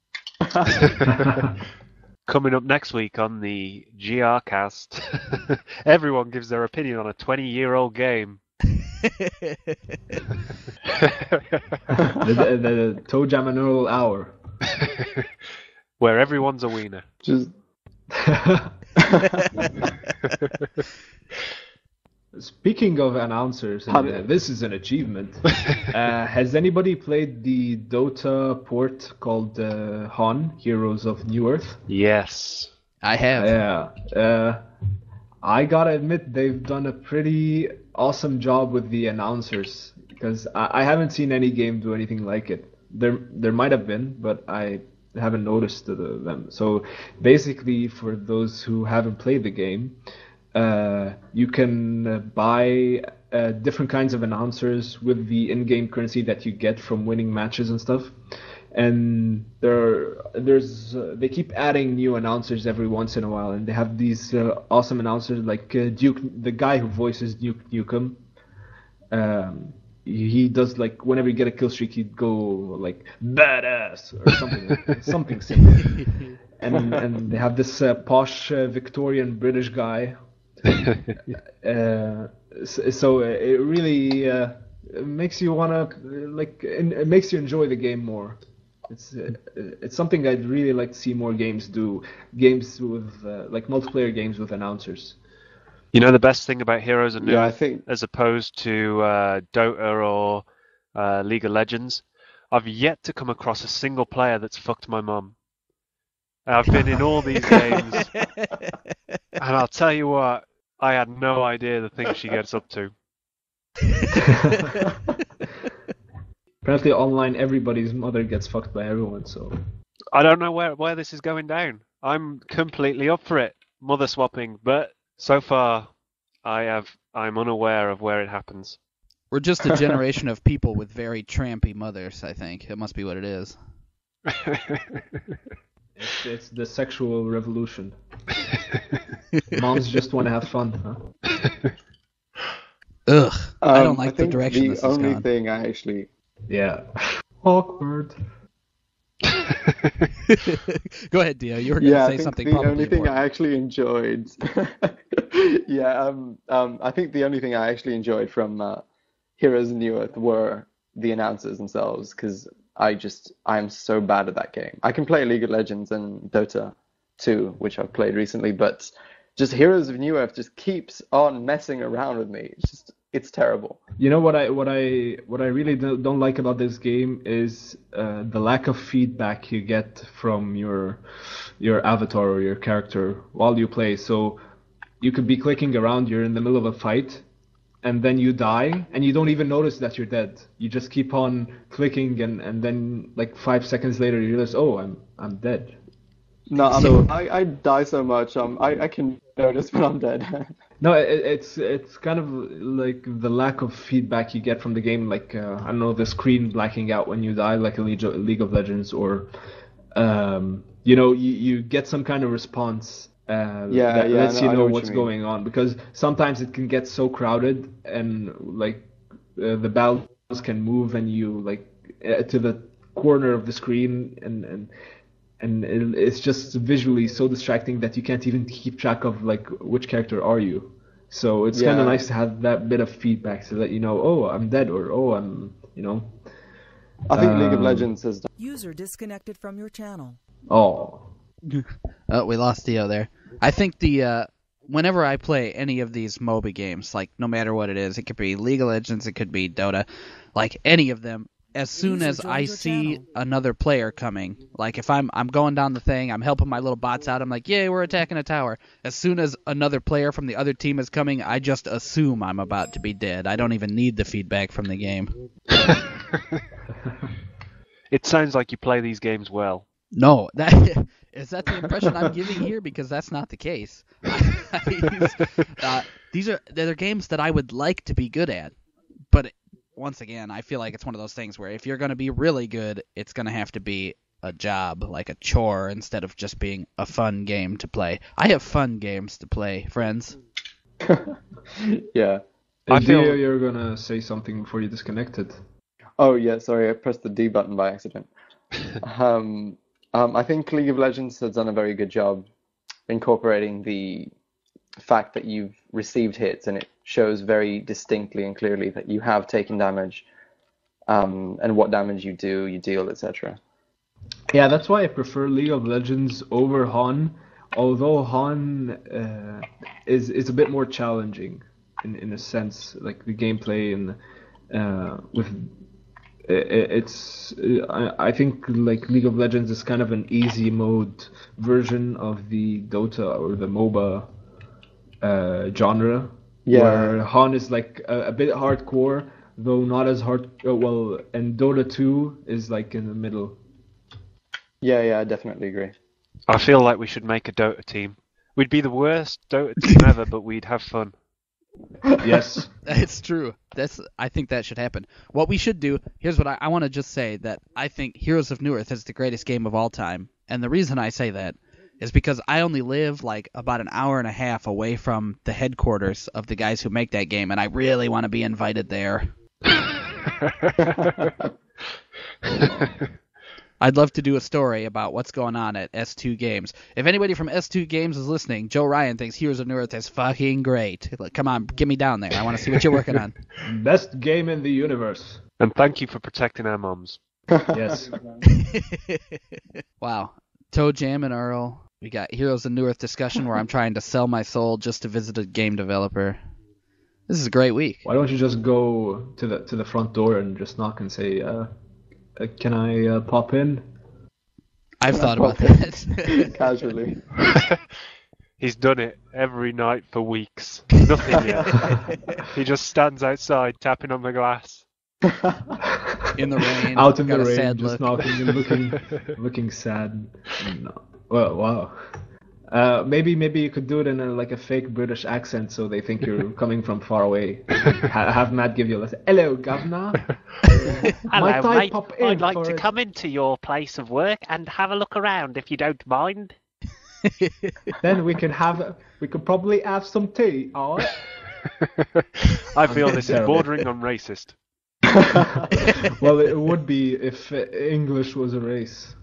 Coming up next week on the GRcast, everyone gives their opinion on a 20-year-old game. the ToeJam and Earl hour. Where everyone's a wiener. Just Speaking of announcers, this is an achievement. Has anybody played the Dota port called Han, Heroes of New Earth? Yes. I have. Yeah. I gotta admit, they've done a pretty awesome job with the announcers, because I haven't seen any game do anything like it. There might have been, but I haven't noticed them. So basically, for those who haven't played the game, you can buy different kinds of announcers with the in-game currency that you get from winning matches and stuff. And they keep adding new announcers every once in a while, and they have these awesome announcers like Duke, the guy who voices Duke Nukem. He does, like, whenever you get a kill streak, he'd go like badass or something, something similar. And they have this posh Victorian British guy. So it really makes you wanna it makes you enjoy the game more. It's something I'd really like to see more games do. Games with like multiplayer games with announcers. You know the best thing about Heroes of New Yeah, I Earth, think as opposed to Dota or League of Legends? I've yet to come across a single player that's fucked my mum. I've been in all these games, and I'll tell you what, I had no idea the things she gets up to. Apparently, online, everybody's mother gets fucked by everyone. So I don't know where this is going down. I'm completely up for it, mother swapping, but so far, I'm unaware of where it happens. We're just a generation of people with very trampy mothers, I think. It must be what it is. it's the sexual revolution. Moms just want to have fun, huh? Ugh, I don't like the think direction this is the only going. thing I actually... Yeah. Awkward. Go ahead, Dio. You were going to say something the probably only thing important. I actually enjoyed... I think the only thing I actually enjoyed from Heroes of New Earth were the announcers themselves, because I'm so bad at that game. I can play League of Legends and Dota 2, which I've played recently, but just Heroes of New Earth just keeps on messing around with me. It's terrible. You know what I really don't like about this game is the lack of feedback you get from your avatar or your character while you play. So you could be clicking around, you're in the middle of a fight, and then you die, and you don't even notice that you're dead. You just keep on clicking, and then like 5 seconds later you realize, oh, I'm dead. No, I die so much. I can notice when I'm dead. No, it's kind of like the lack of feedback you get from the game, like I don't know, the screen blacking out when you die, like a League of Legends, or you get some kind of response that lets you know what's going on, because sometimes it can get so crowded and like the battles can move and you like to the corner of the screen and it's just visually so distracting that you can't even keep track of like which character are you. So it's kind of nice to have that bit of feedback to let you know, oh, I'm dead, or oh, I'm, I think League of Legends has done... User disconnected from your channel. Oh. Oh, we lost Dio there. I think whenever I play any of these MOBA games, like no matter what it is, it could be League of Legends, it could be Dota, like any of them, as soon as I see another player coming, like if I'm going down the thing, I'm helping my little bots out, I'm like, yay, we're attacking a tower. As soon as another player from the other team is coming, I just assume I'm about to be dead. I don't even need the feedback from the game. It sounds like you play these games well. No, is that the impression I'm giving here? Because that's not the case. They're games that I would like to be good at, but once again, I feel like it's one of those things where if you're going to be really good, it's going to have to be a job, like a chore, instead of just being a fun game to play. I have fun games to play, friends. Yeah. I feel you're gonna say something before you disconnected. Oh yeah, sorry, I pressed the D button by accident. I think League of Legends has done a very good job incorporating the fact that you've received hits, and it shows very distinctly and clearly that you have taken damage, and what damage you do, you deal, etc. Yeah, that's why I prefer League of Legends over HoN, although HoN is a bit more challenging in a sense, like the gameplay and I think like League of Legends is kind of an easy mode version of the Dota or the MOBA genre, where HoN is like a bit hardcore, though not as hard. And Dota 2 is like in the middle. Yeah, I definitely agree. I feel like we should make a Dota team. We'd be the worst Dota team ever, but we'd have fun. Yes. It's true. I think that should happen. What we should do, here's what I want to just say, that I think Heroes of New Earth is the greatest game of all time. And the reason I say that is because I only live like about an hour and a half away from the headquarters of the guys who make that game, and I really want to be invited there. I'd love to do a story about what's going on at S2 Games. If anybody from S2 Games is listening, Joe Ryan thinks Heroes of New Earth is fucking great. Like, come on, get me down there. I want to see what you're working on. Best game in the universe. And thank you for protecting our moms. Yes. Wow. Toe Jam and Earl. We got Heroes of New Earth discussion where I'm trying to sell my soul just to visit a game developer. This is a great week. Why don't you just go to the front door and just knock and say, Can I pop in? I've thought about that. Casually. He's done it every night for weeks. Nothing yet. He just stands outside tapping on the glass. In the rain. Out in got the a rain, sad just look. knocking and looking sad. No. Well, wow. Maybe you could do it in like a fake British accent, so they think you're coming from far away. Have Matt give you a lesson. Hello, governor. Might Hello, I mate. pop in I'd like for to it? come into your place of work and have a look around, if you don't mind. Then we could probably have some tea, alright? I feel this is terrible. bordering on racist. Well, it would be if English was a race.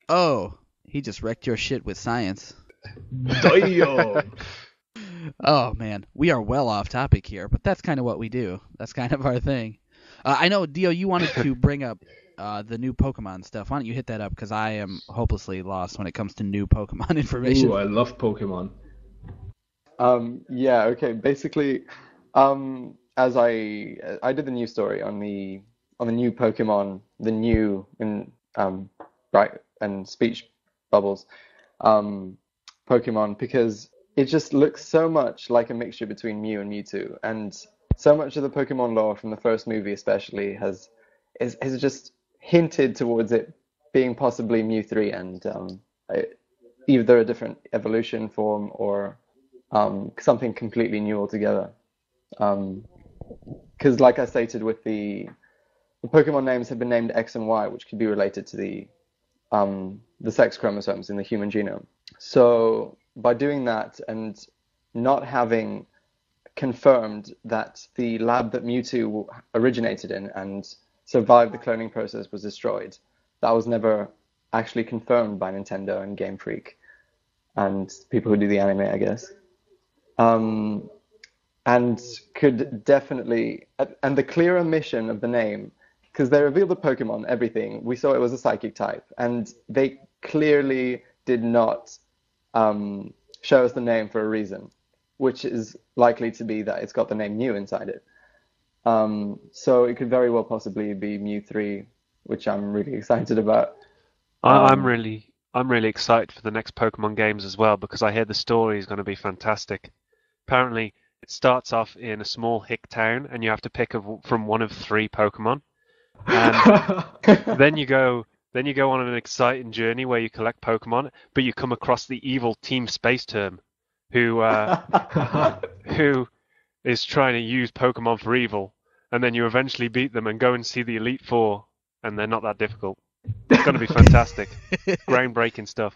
Oh, he just wrecked your shit with science. Damn. Oh, man. We are well off topic here, but that's kind of what we do. That's kind of our thing. I know, Dio, you wanted to bring up the new Pokemon stuff. Why don't you hit that up? Because I am hopelessly lost when it comes to new Pokemon information. Ooh, I love Pokemon. Yeah, okay. Basically, as I did the news story on the new Pokemon, the new in bright and speech bubbles, Pokemon, because it just looks so much like a mixture between Mew and Mewtwo, and so much of the Pokemon lore from the first movie especially has just hinted towards it being possibly Mew 3 and either a different evolution form or something completely new altogether. Because like I stated, with the Pokemon names have been named X and Y, which could be related to the sex chromosomes in the human genome. So by doing that and not having confirmed that the lab that Mewtwo originated in and survived the cloning process was destroyed, that was never actually confirmed by Nintendo and Game Freak and people who do the anime, I guess. And could definitely, and the clear omission of the name, because they revealed the Pokemon, everything, we saw it was a psychic type, and they clearly did not show us the name for a reason, which is likely to be that it's got the name Mew inside it. So it could very well possibly be Mew 3, which I'm really excited about. I'm really excited for the next Pokemon games as well, because I hear the story is going to be fantastic. Apparently, it starts off in a small hick town, and you have to pick from one of 3 Pokemon, and then you go on an exciting journey where you collect Pokemon, but you come across the evil Team Space Term, who is trying to use Pokemon for evil, and then you eventually beat them and go and see the Elite Four, and they're not that difficult. It's going to be fantastic. Groundbreaking stuff.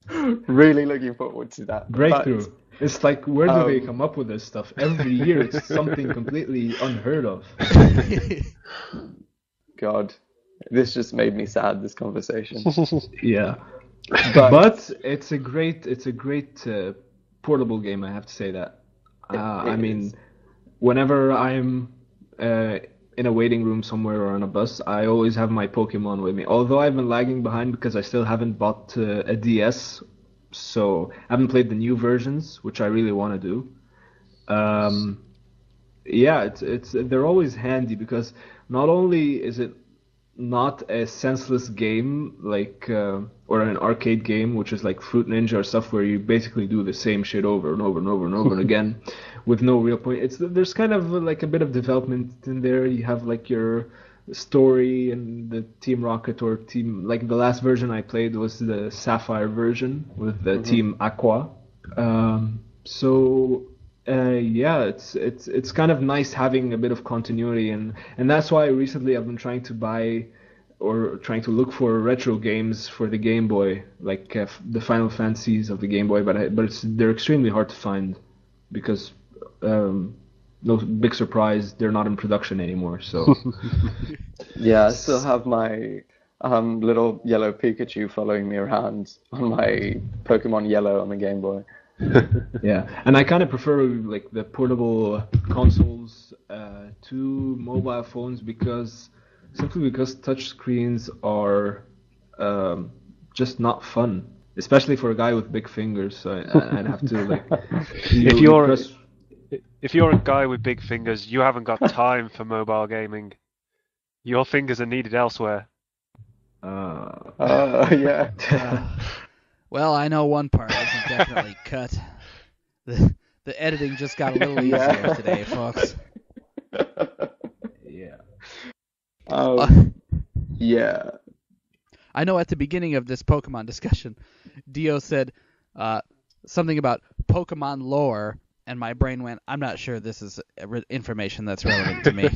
Really looking forward to that. Breakthrough. But, it's like, where do they come up with this stuff? Every year it's something completely unheard of. God, this just made me sad, this conversation. Yeah. But it's a great portable game, I have to say that. I mean, whenever I'm in a waiting room somewhere or on a bus, I always have my Pokemon with me. Although I've been lagging behind because I still haven't bought a DS, so I haven't played the new versions, which I really want to do. Yeah, they're always handy because not only is it not a senseless game like or an arcade game, which is like Fruit Ninja or stuff where you basically do the same shit over and over and over and over and again with no real point. There's kind of like a bit of development in there. You have like your story and the Team Rocket or Team, like the last version I played was the Sapphire version with the Team Aqua. Yeah, it's kind of nice having a bit of continuity, and that's why recently I've been trying to buy or trying to look for retro games for the Game Boy, like the Final Fantasies of the Game Boy, but they're extremely hard to find because no big surprise, they're not in production anymore. So yeah, I still have my little yellow Pikachu following me around on my Pokemon Yellow on the Game Boy. Yeah, and I kind of prefer like the portable consoles to mobile phones simply because touch screens are just not fun, especially for a guy with big fingers. So I'd have to like. If you're a guy with big fingers, you haven't got time for mobile gaming. Your fingers are needed elsewhere. Yeah. Well, I know one part I can definitely cut. The editing just got a little easier Yeah. today, folks. Yeah. Yeah. I know at the beginning of this Pokemon discussion, Dio said something about Pokemon lore, and my brain went, I'm not sure this is information that's relevant to me.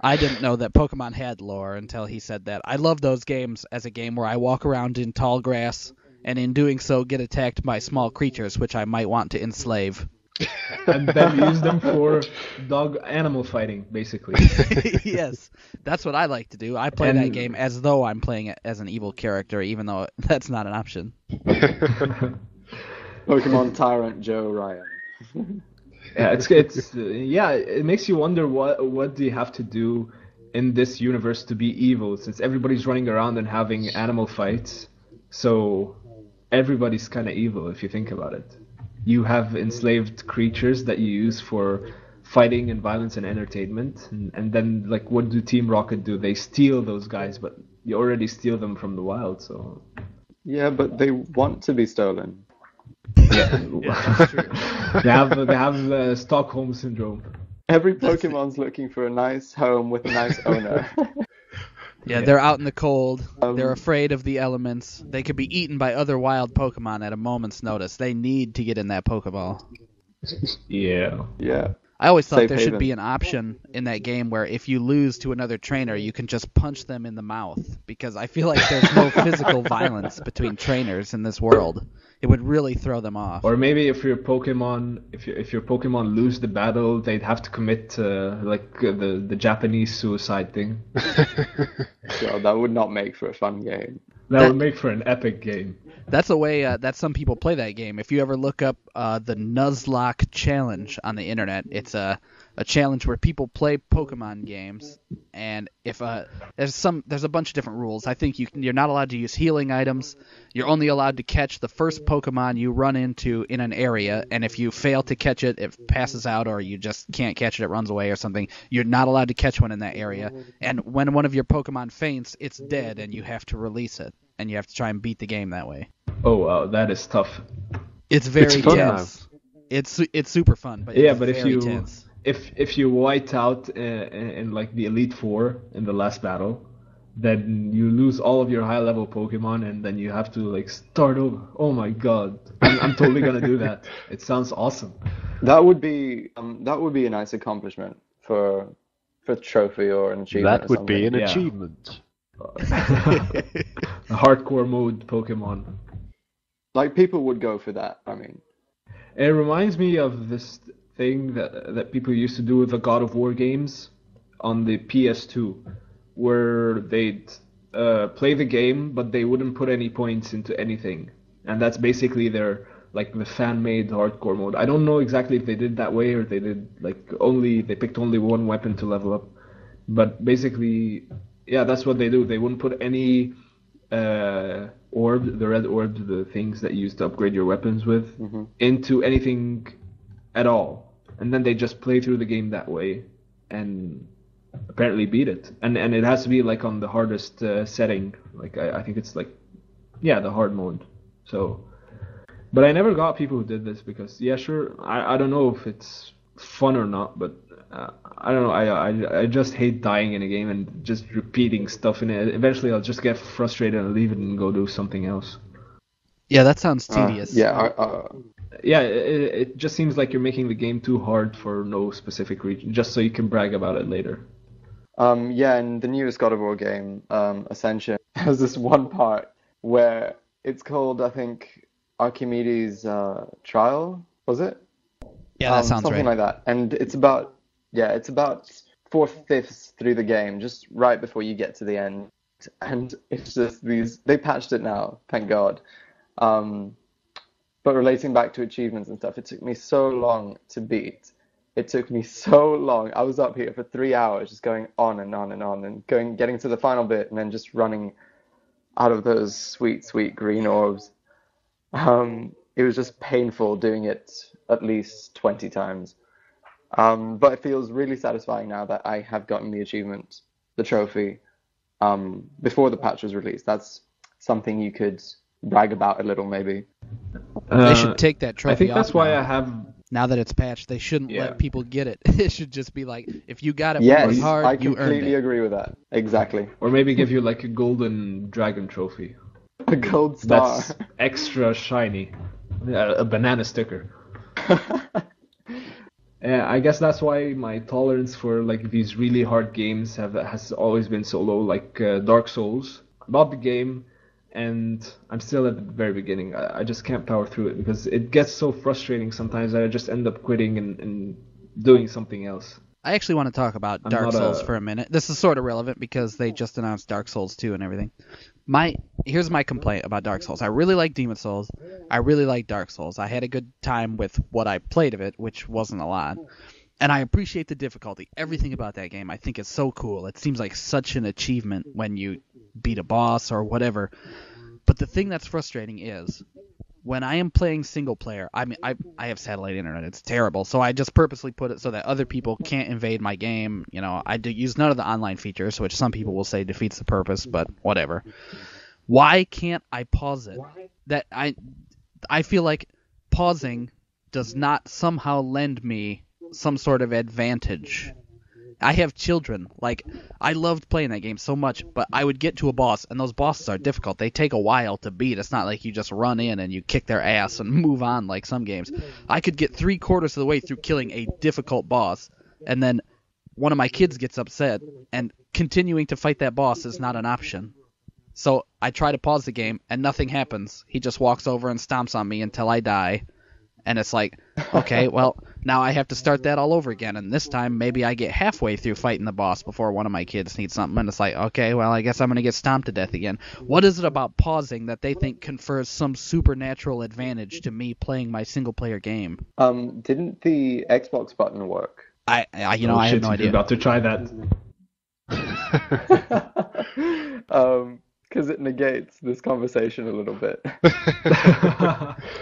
I didn't know that Pokemon had lore until he said that. I love those games as a game where I walk around in tall grass, and in doing so get attacked by small creatures which I might want to enslave. And then use them for animal fighting, basically. Yes, that's what I like to do. I play that game as though I'm playing it as an evil character, even though that's not an option. Pokemon Tyrant Joe Ryan. Yeah, it makes you wonder what do you have to do in this universe to be evil, since everybody's running around and having animal fights. So everybody's kind of evil if you think about it. You have enslaved creatures that you use for fighting and violence and entertainment, and then like what do Team Rocket do? They steal those guys, but you already steal them from the wild, so Yeah, but they want to be stolen. Yeah, that's true. they have Stockholm syndrome. Every Pokemon's looking for a nice home with a nice owner. Yeah, they're out in the cold. They're afraid of the elements. They could be eaten by other wild Pokemon at a moment's notice. They need to get in that Pokeball. Yeah. Yeah. I always thought Safe there should haven. be an option in that game where if you lose to another trainer, you can just punch them in the mouth, because I feel like there's no physical violence between trainers in this world. It would really throw them off. Or maybe if your Pokemon, if your Pokemon lose the battle, they'd have to commit the Japanese suicide thing. So that would not make for a fun game. That would make for an epic game. That's the way that some people play that game. If you ever look up the Nuzlocke challenge on the internet, it's a challenge where people play Pokemon games, and if there's a bunch of different rules. I think you're not allowed to use healing items. You're only allowed to catch the first Pokemon you run into in an area, and if you fail to catch it, it passes out, or you just can't catch it, it runs away or something. You're not allowed to catch one in that area, and when one of your Pokemon faints, it's dead, and you have to release it, and you have to try and beat the game that way. Oh wow, that is tough. It's very It's fun, tense. It's super fun, but Yeah, it's but very tense. if you white out in like the Elite Four in the last battle, then you lose all of your high level Pokemon, and then you have to like start over. Oh my god, I'm totally gonna do that. It sounds awesome. That would be a nice accomplishment for trophy or an achievement. That or would be an something. Yeah. achievement. A hardcore mode Pokemon. Like people would go for that. I mean, It reminds me of this thing that people used to do with the God of War games on the PS2, where they'd play the game, but they wouldn't put any points into anything, and that's basically their like the fan-made hardcore mode. I don't know exactly if they did that way or they did like they picked only one weapon to level up, but basically, yeah, that's what they do. They wouldn't put any the red orbs, the things that you use to upgrade your weapons with, into anything at all. And then they just play through the game that way and apparently beat it. And it has to be like on the hardest setting. Like I think it's like, yeah, the hard mode. So, but I never got people who did this because, yeah, sure, I don't know if it's fun or not, but I don't know. I just hate dying in a game and just repeating stuff in it. Eventually, I'll just get frustrated and leave it and go do something else. Yeah, that sounds tedious. Yeah, it just seems like you're making the game too hard for no specific reason, just so you can brag about it later. Yeah, in the newest God of War game, Ascension, has this one part where it's called, I think, Archimedes' trial, was it? Yeah, that sounds something right. like that. And it's about 4/5 through the game, just right before you get to the end. And it's just they patched it now, thank God. But relating back to achievements and stuff, it took me so long to beat. It took me so long. I was up here for 3 hours just going on and on and on and getting to the final bit and then just running out of those sweet, sweet green orbs. It was just painful doing it at least 20 times. But it feels really satisfying now that I have gotten the achievement, the trophy, before the patch was released. That's something you could brag about a little, maybe. They should take that trophy I think off that's why now. I have. Now that it's patched, they shouldn't Yeah. let people get it. It should just be like, if you got it when Yes, it was hard, I you earned completely it. agree with that. Exactly. Or maybe give you like a golden dragon trophy. A gold star. That's extra shiny. A banana sticker. I guess that's why my tolerance for like these really hard games has always been so low. Like Dark Souls, I bought the game, and I'm still at the very beginning. I just can't power through it because it gets so frustrating sometimes that I just end up quitting and doing something else. I actually want to talk about I'm Dark not Souls a- for a minute. This is sort of relevant because they just announced Dark Souls 2 and everything. Here's my complaint about Dark Souls. I really like Demon Souls. I really like Dark Souls. I had a good time with what I played of it, which wasn't a lot. And I appreciate the difficulty. Everything about that game I think is so cool. It seems like such an achievement when you beat a boss or whatever. But the thing that's frustrating is when I am playing single player, I mean, I have satellite internet. It's terrible. So I just purposely put it so that other people can't invade my game. You know, I use none of the online features, which some people will say defeats the purpose, but whatever. Why can't I pause it? That I feel like pausing does not somehow lend me some sort of advantage. I have children. Like, I loved playing that game so much, but I would get to a boss, and those bosses are difficult. They take a while to beat. It's not like you just run in and you kick their ass and move on like some games. I could get 3/4 of the way through killing a difficult boss, and then one of my kids gets upset, and continuing to fight that boss is not an option. So I try to pause the game, and nothing happens. He just walks over and stomps on me until I die. And it's like, okay, well, now I have to start that all over again. And this time, maybe I get halfway through fighting the boss before one of my kids needs something. And it's like, okay, well, I guess I'm going to get stomped to death again. What is it about pausing that they think confers some supernatural advantage to me playing my single-player game? Didn't the Xbox button work? I Oh, have shit, no you're idea. about to try that. Because it negates this conversation a little bit.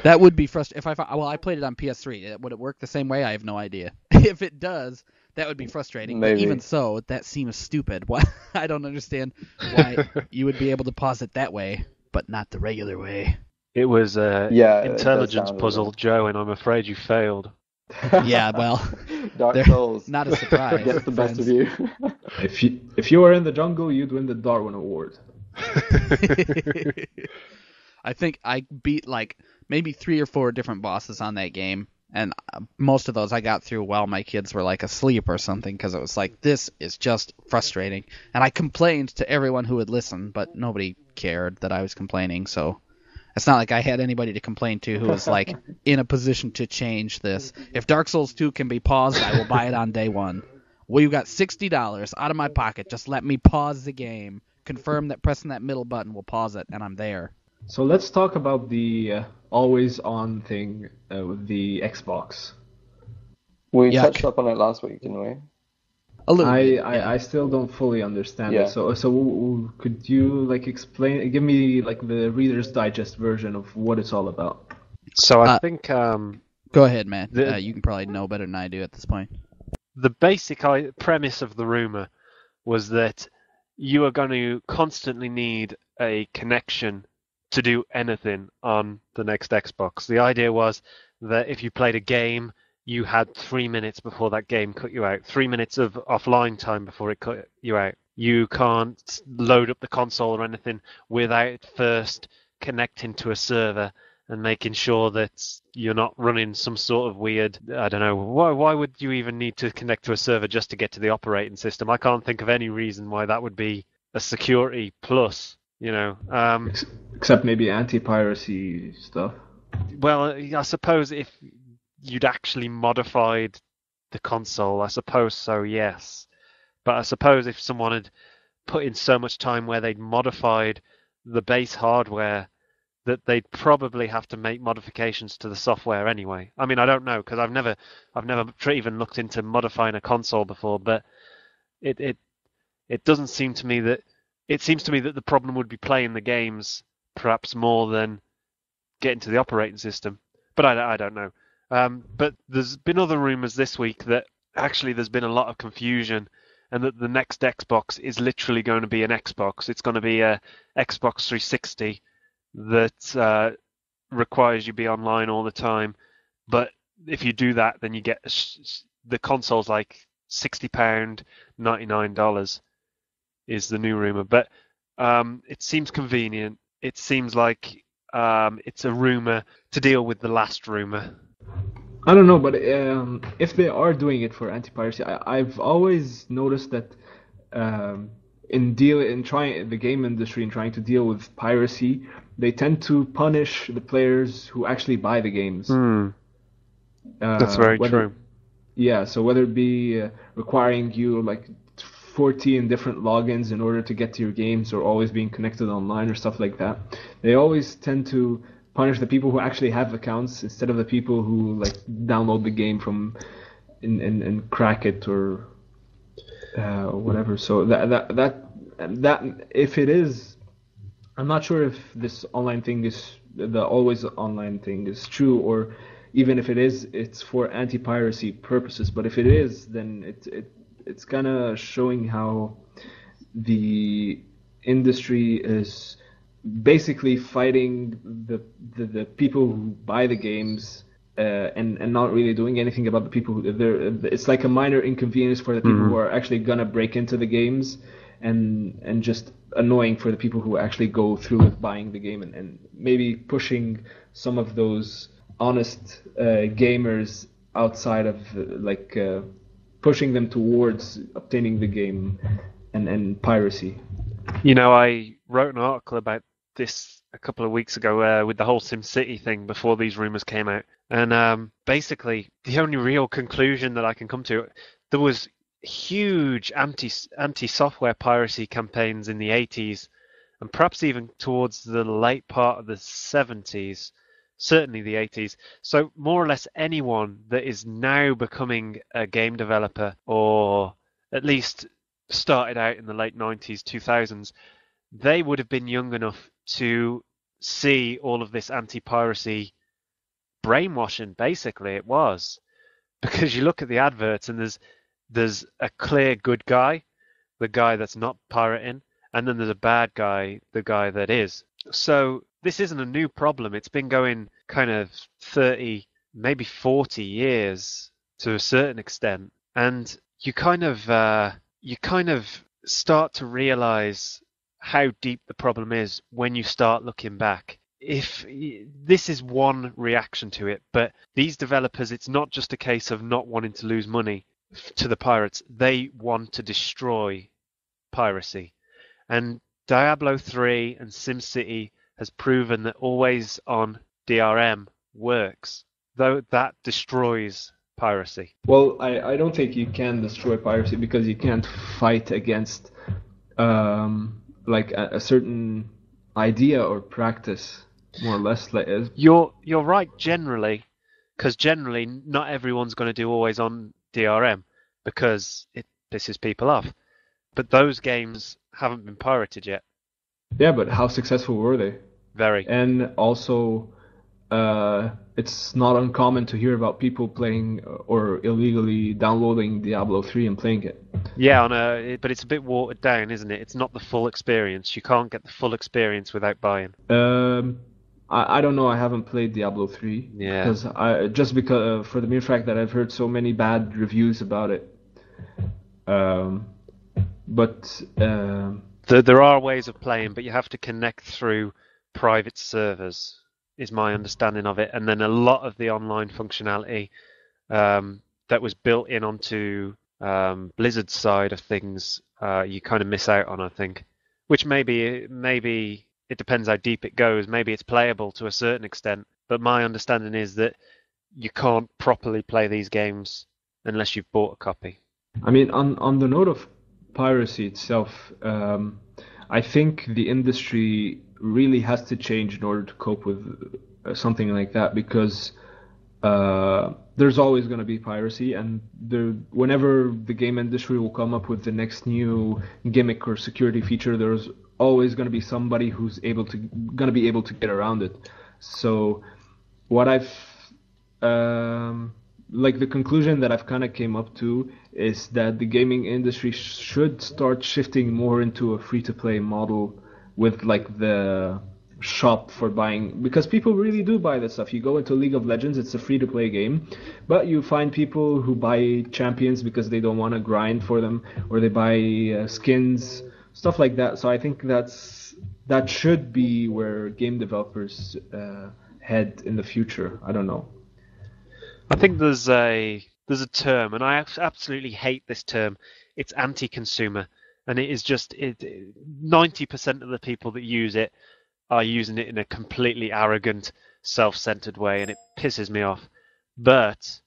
That would be frustrating. Well, I played it on PS3. Would it work the same way? I have no idea. If it does, that would be frustrating. Maybe. But even so, that seems stupid. Why? I don't understand why you would be able to pause it that way, but not the regular way. It was a Yeah, it does intelligence sound a puzzle, little- Joe, and I'm afraid you failed. Yeah, well, Dark they're Souls not a surprise. gets the best of friends. you. If you were in the jungle, you'd win the Darwin Award. I think I beat like maybe 3 or 4 different bosses on that game, and most of those I got through while my kids were like asleep or something, because it was like, this is just frustrating. And I complained to everyone who would listen, but nobody cared that I was complaining, so it's not like I had anybody to complain to who was like in a position to change this. If Dark Souls 2 can be paused, I will buy it on day one. Well, you got $60 out of my pocket. Just let me pause the game. Confirm that pressing that middle button will pause it, and I'm there. So let's talk about the always on thing with the Xbox. We Yuck. touched up on it last week, didn't we? A little bit. Yeah. I still don't fully understand Yeah. it. So could you like explain? Give me like the Reader's Digest version of what it's all about. So I Uh, think Go ahead, man. The- You can probably know better than I do at this point. the basic premise of the rumor was that you are going to constantly need a connection to do anything on the next Xbox. The idea was that if you played a game, you had 3 minutes before that game cut you out, 3 minutes of offline time before it cut you out. You can't load up the console or anything without first connecting to a server and making sure that you're not running some sort of weird, I don't know, why would you even need to connect to a server just to get to the operating system? I can't think of any reason why that would be a security plus, you know. Except maybe anti-piracy stuff. Well, I suppose if you'd actually modified the console, I suppose so, yes. But I suppose if someone had put in so much time where they'd modified the base hardware, that they'd probably have to make modifications to the software anyway. I mean, I don't know, because I've never even looked into modifying a console before, but it doesn't seem to me that it seems to me that the problem would be playing the games perhaps more than getting to the operating system. But I don't know. But there's been other rumors this week that actually there's been a lot of confusion and that the next Xbox is literally going to be an Xbox. It's going to be a Xbox 360 that requires you be online all the time. But if you do that, then you get the console's like £60, $99 is the new rumor. But it seems convenient. It seems like it's a rumor to deal with the last rumor. I don't know, but if they are doing it for anti-piracy, I've always noticed that in trying the game industry and trying to deal with piracy, they tend to punish the players who actually buy the games. That's very true. Yeah, so whether it be requiring you like 14 different logins in order to get to your games, or always being connected online or stuff like that, they always tend to punish the people who actually have accounts instead of the people who like download the game from and crack it or whatever. So that if it is, I'm not sure if this online thing is the always online thing is true, or even if it is, it's for anti-piracy purposes. But if it is, then it's kind of showing how the industry is basically fighting the people who buy the games and not really doing anything about the people who it's like a minor inconvenience for the people who are actually gonna break into the games, and just annoying for the people who actually go through with buying the game, and maybe pushing some of those honest gamers outside of pushing them towards obtaining the game and piracy. You know, I wrote an article about this a couple of weeks ago with the whole SimCity thing before these rumors came out. And basically, the only real conclusion that I can come to, there was huge anti-software piracy campaigns in the 80s, and perhaps even towards the late part of the 70s, certainly the 80s. So more or less anyone that is now becoming a game developer, or at least started out in the late 90s, 2000s, they would have been young enough to see all of this anti-piracy brainwashing. Basically it was, because you look at the adverts and there's a clear good guy, the guy that's not pirating, and then there's a bad guy, the guy that is. So this isn't a new problem. It's been going kind of 30, maybe 40 years to a certain extent, and you kind of start to realize how deep the problem is when you start looking back. If this is one reaction to it, but these developers, it's not just a case of not wanting to lose money to the pirates. They want to destroy piracy. And Diablo 3 and SimCity has proven that always on DRM works, though that destroys piracy. Well, I don't think you can destroy piracy, because you can't fight against like a certain idea or practice, more or less. You're right generally, because generally not everyone's going to do always on DRM because it pisses people off. But those games haven't been pirated yet. Yeah, but how successful were they? Very. And also, it's not uncommon to hear about people playing or illegally downloading Diablo 3 and playing it. Yeah, but it's a bit watered down, isn't it? It's not the full experience. You can't get the full experience without buying. I don't know. I haven't played Diablo 3. Yeah. Because for the mere fact that I've heard so many bad reviews about it. There are ways of playing, but you have to connect through private servers, is my understanding of it. And then a lot of the online functionality that was built in onto Blizzard's side of things, you kind of miss out on, I think. Which maybe it depends how deep it goes. Maybe it's playable to a certain extent, but my understanding is that you can't properly play these games unless you've bought a copy. I mean, on the note of piracy itself, I think the industry really has to change in order to cope with something like that, because there's always going to be piracy, and whenever the game industry will come up with the next new gimmick or security feature, there's always going to be somebody who's going to be able to get around it. So what I've like the conclusion that I've kind of came up to is that the gaming industry should start shifting more into a free-to-play model with like the shop for buying, because people really do buy this stuff. You go into League of Legends, it's a free-to-play game, but you find people who buy champions because they don't want to grind for them, or they buy skins, stuff like that. So I think that should be where game developers head in the future. I don't know. I think there's a term, and I absolutely hate this term. It's anti-consumer, and it is just 90% of the people that use it are using it in a completely arrogant, self-centered way, and it pisses me off. But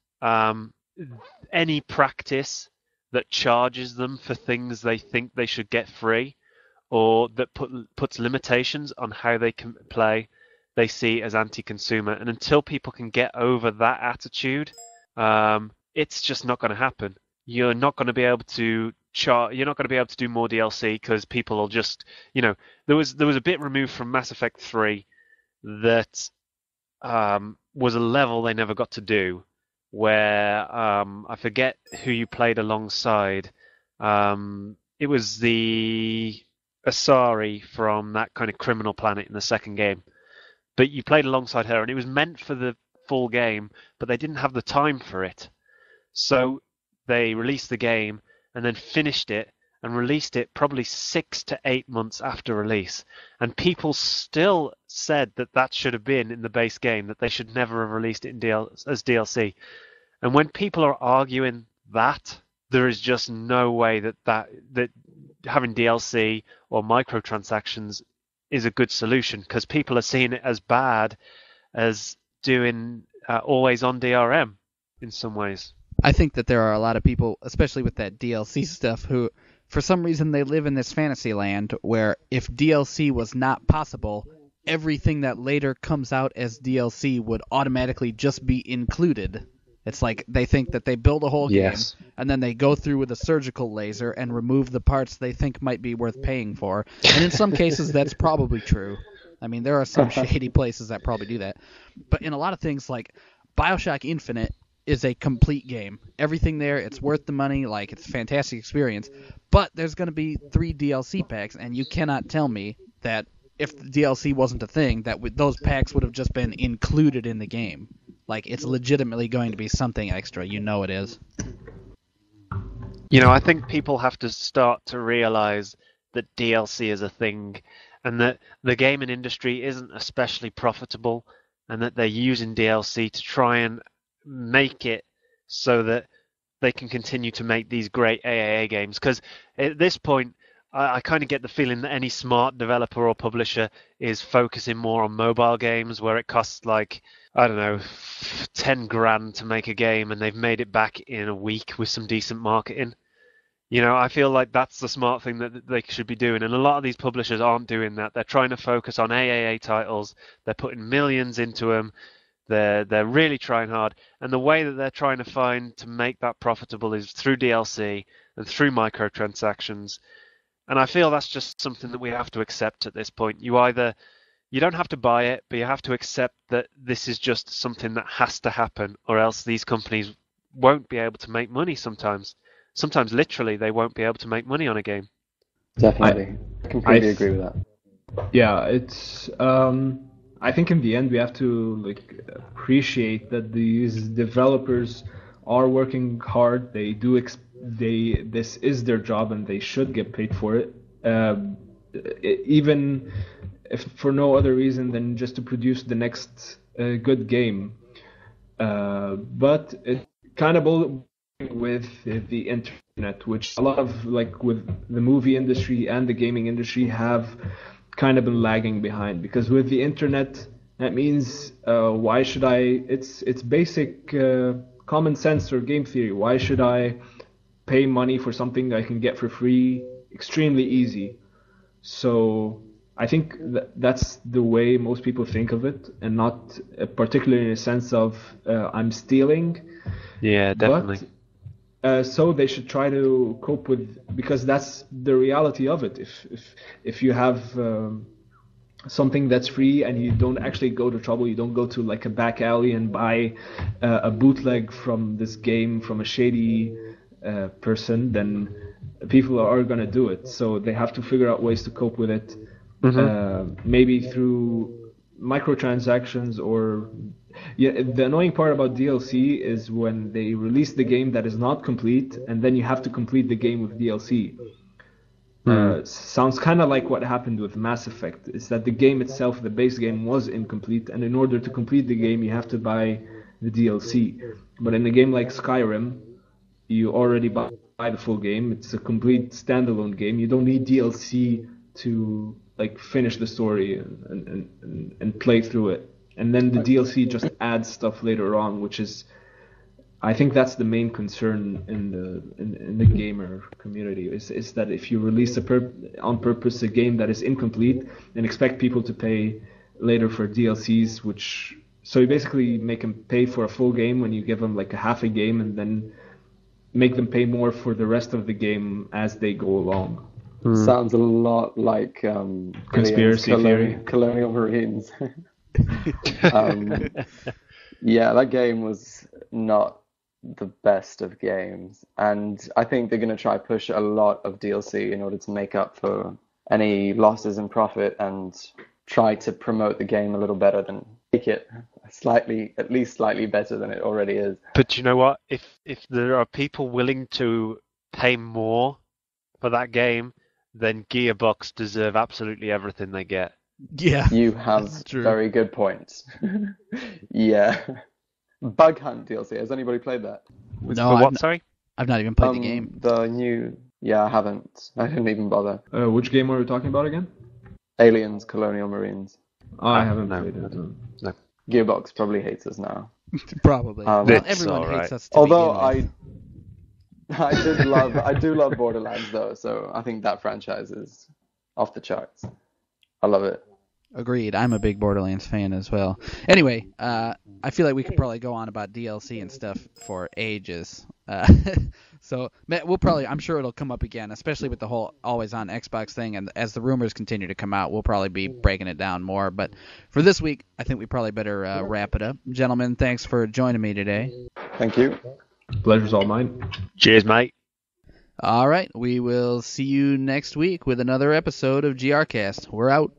any practice that charges them for things they think they should get free, or that puts limitations on how they can play, they see as anti-consumer. And until people can get over that attitude, it's just not going to happen. You're not going to be able to you're not going to be able to do more DLC because people will just, there was a bit removed from Mass Effect 3 that was a level they never got to do, where I forget who you played alongside. It was the Asari from that kind of criminal planet in the second game. But you played alongside her, and it was meant for the full game, but they didn't have the time for it. So they released the game and then finished it and released it probably 6 to 8 months after release. And people still said that should have been in the base game, that they should never have released it as DLC. And when people are arguing that, there is just no way that having DLC or microtransactions is a good solution, because people are seeing it as bad as doing always on DRM in some ways. I think that there are a lot of people, especially with that DLC stuff, who for some reason they live in this fantasy land where if DLC was not possible, everything that later comes out as DLC would automatically just be included. It's like they think that they build a whole game, and then they go through with a surgical laser and remove the parts they think might be worth paying for. And in some cases, that's probably true. I mean, there are some shady places that probably do that. But in a lot of things, like BioShock Infinite is a complete game. Everything there, it's worth the money. Like, it's a fantastic experience. But there's going to be 3 DLC packs, and you cannot tell me that if the DLC wasn't a thing, that those packs would have just been included in the game. Like, it's legitimately going to be something extra. You know it is. I think people have to start to realize that DLC is a thing, and that the gaming industry isn't especially profitable, and that they're using DLC to try and make it so that they can continue to make these great AAA games. Because at this point, I kind of get the feeling that any smart developer or publisher is focusing more on mobile games where it costs like, I don't know, 10 grand to make a game, and they've made it back in a week with some decent marketing. I feel like that's the smart thing that they should be doing. And a lot of these publishers aren't doing that. They're trying to focus on AAA titles. They're putting millions into them. They're really trying hard. And the way that they're trying to find to make that profitable is through DLC and through microtransactions. And I feel that's just something that we have to accept at this point. You don't have to buy it, but you have to accept that this is just something that has to happen, or else these companies won't be able to make money sometimes. Sometimes, literally, they won't be able to make money on a game. Definitely. I completely agree with that. Yeah, it's... I think in the end we have to appreciate that these developers are working hard. They do this is their job, and they should get paid for it. Even if for no other reason than just to produce the next good game. But it kind of with the internet, which a lot of with the movie industry and the gaming industry have kind of been lagging behind, because with the internet, that means why should I? It's basic common sense or game theory. Why should I pay money for something I can get for free? Extremely easy. So I think that's the way most people think of it, and not particularly in a sense of I'm stealing. Yeah, definitely. But, so they should try to cope with, because that's the reality of it. If you have something that's free and you don't actually go to trouble, you don't go to like a back alley and buy a bootleg from this game from a shady person, then people are going to do it. So they have to figure out ways to cope with it, maybe through microtransactions or... Yeah, the annoying part about DLC is when they release the game that is not complete and then you have to complete the game with DLC. Sounds kind of like what happened with Mass Effect, is that the game itself, the base game, was incomplete, and in order to complete the game you have to buy the DLC. But in a game like Skyrim, you already buy the full game. It's a complete standalone game. You don't need DLC to like finish the story and play through it. And then the DLC just adds stuff later on, which is, I think that's the main concern in the gamer community, is that if you release on purpose a game that is incomplete and expect people to pay later for DLCs, so you basically make them pay for a full game when you give them like a half a game, and then make them pay more for the rest of the game as they go along. Sounds a lot like Conspiracy theory. Colonial Marines. Yeah, that game was not the best of games, and I think they're going to try push a lot of DLC in order to make up for any losses in profit and try to promote the game a little better than make it at least slightly better than it already is. But you know what? If there are people willing to pay more for that game, then Gearbox deserve absolutely everything they get. Yeah, You have very good points. Yeah. Bug Hunt DLC. Has anybody played that? No, For what, sorry? I've not even played the game. The new... Yeah, I haven't. I didn't even bother. Which game are we talking about again? Aliens, Colonial Marines. I haven't no, played it. No. Gearbox probably hates us now. Probably. Well, It's everyone all hates right. us to Although begin with. I do love Borderlands though, so I think that franchise is off the charts. I love it. Agreed. I'm a big Borderlands fan as well. Anyway, I feel like we could probably go on about DLC and stuff for ages. So we'll probably, I'm sure it'll come up again, especially with the whole always on Xbox thing. And as the rumors continue to come out, we'll probably be breaking it down more. But for this week, I think we probably better wrap it up. Gentlemen, thanks for joining me today. Thank you. Pleasure's all mine. Cheers, mate. All right. We will see you next week with another episode of GRcast. We're out.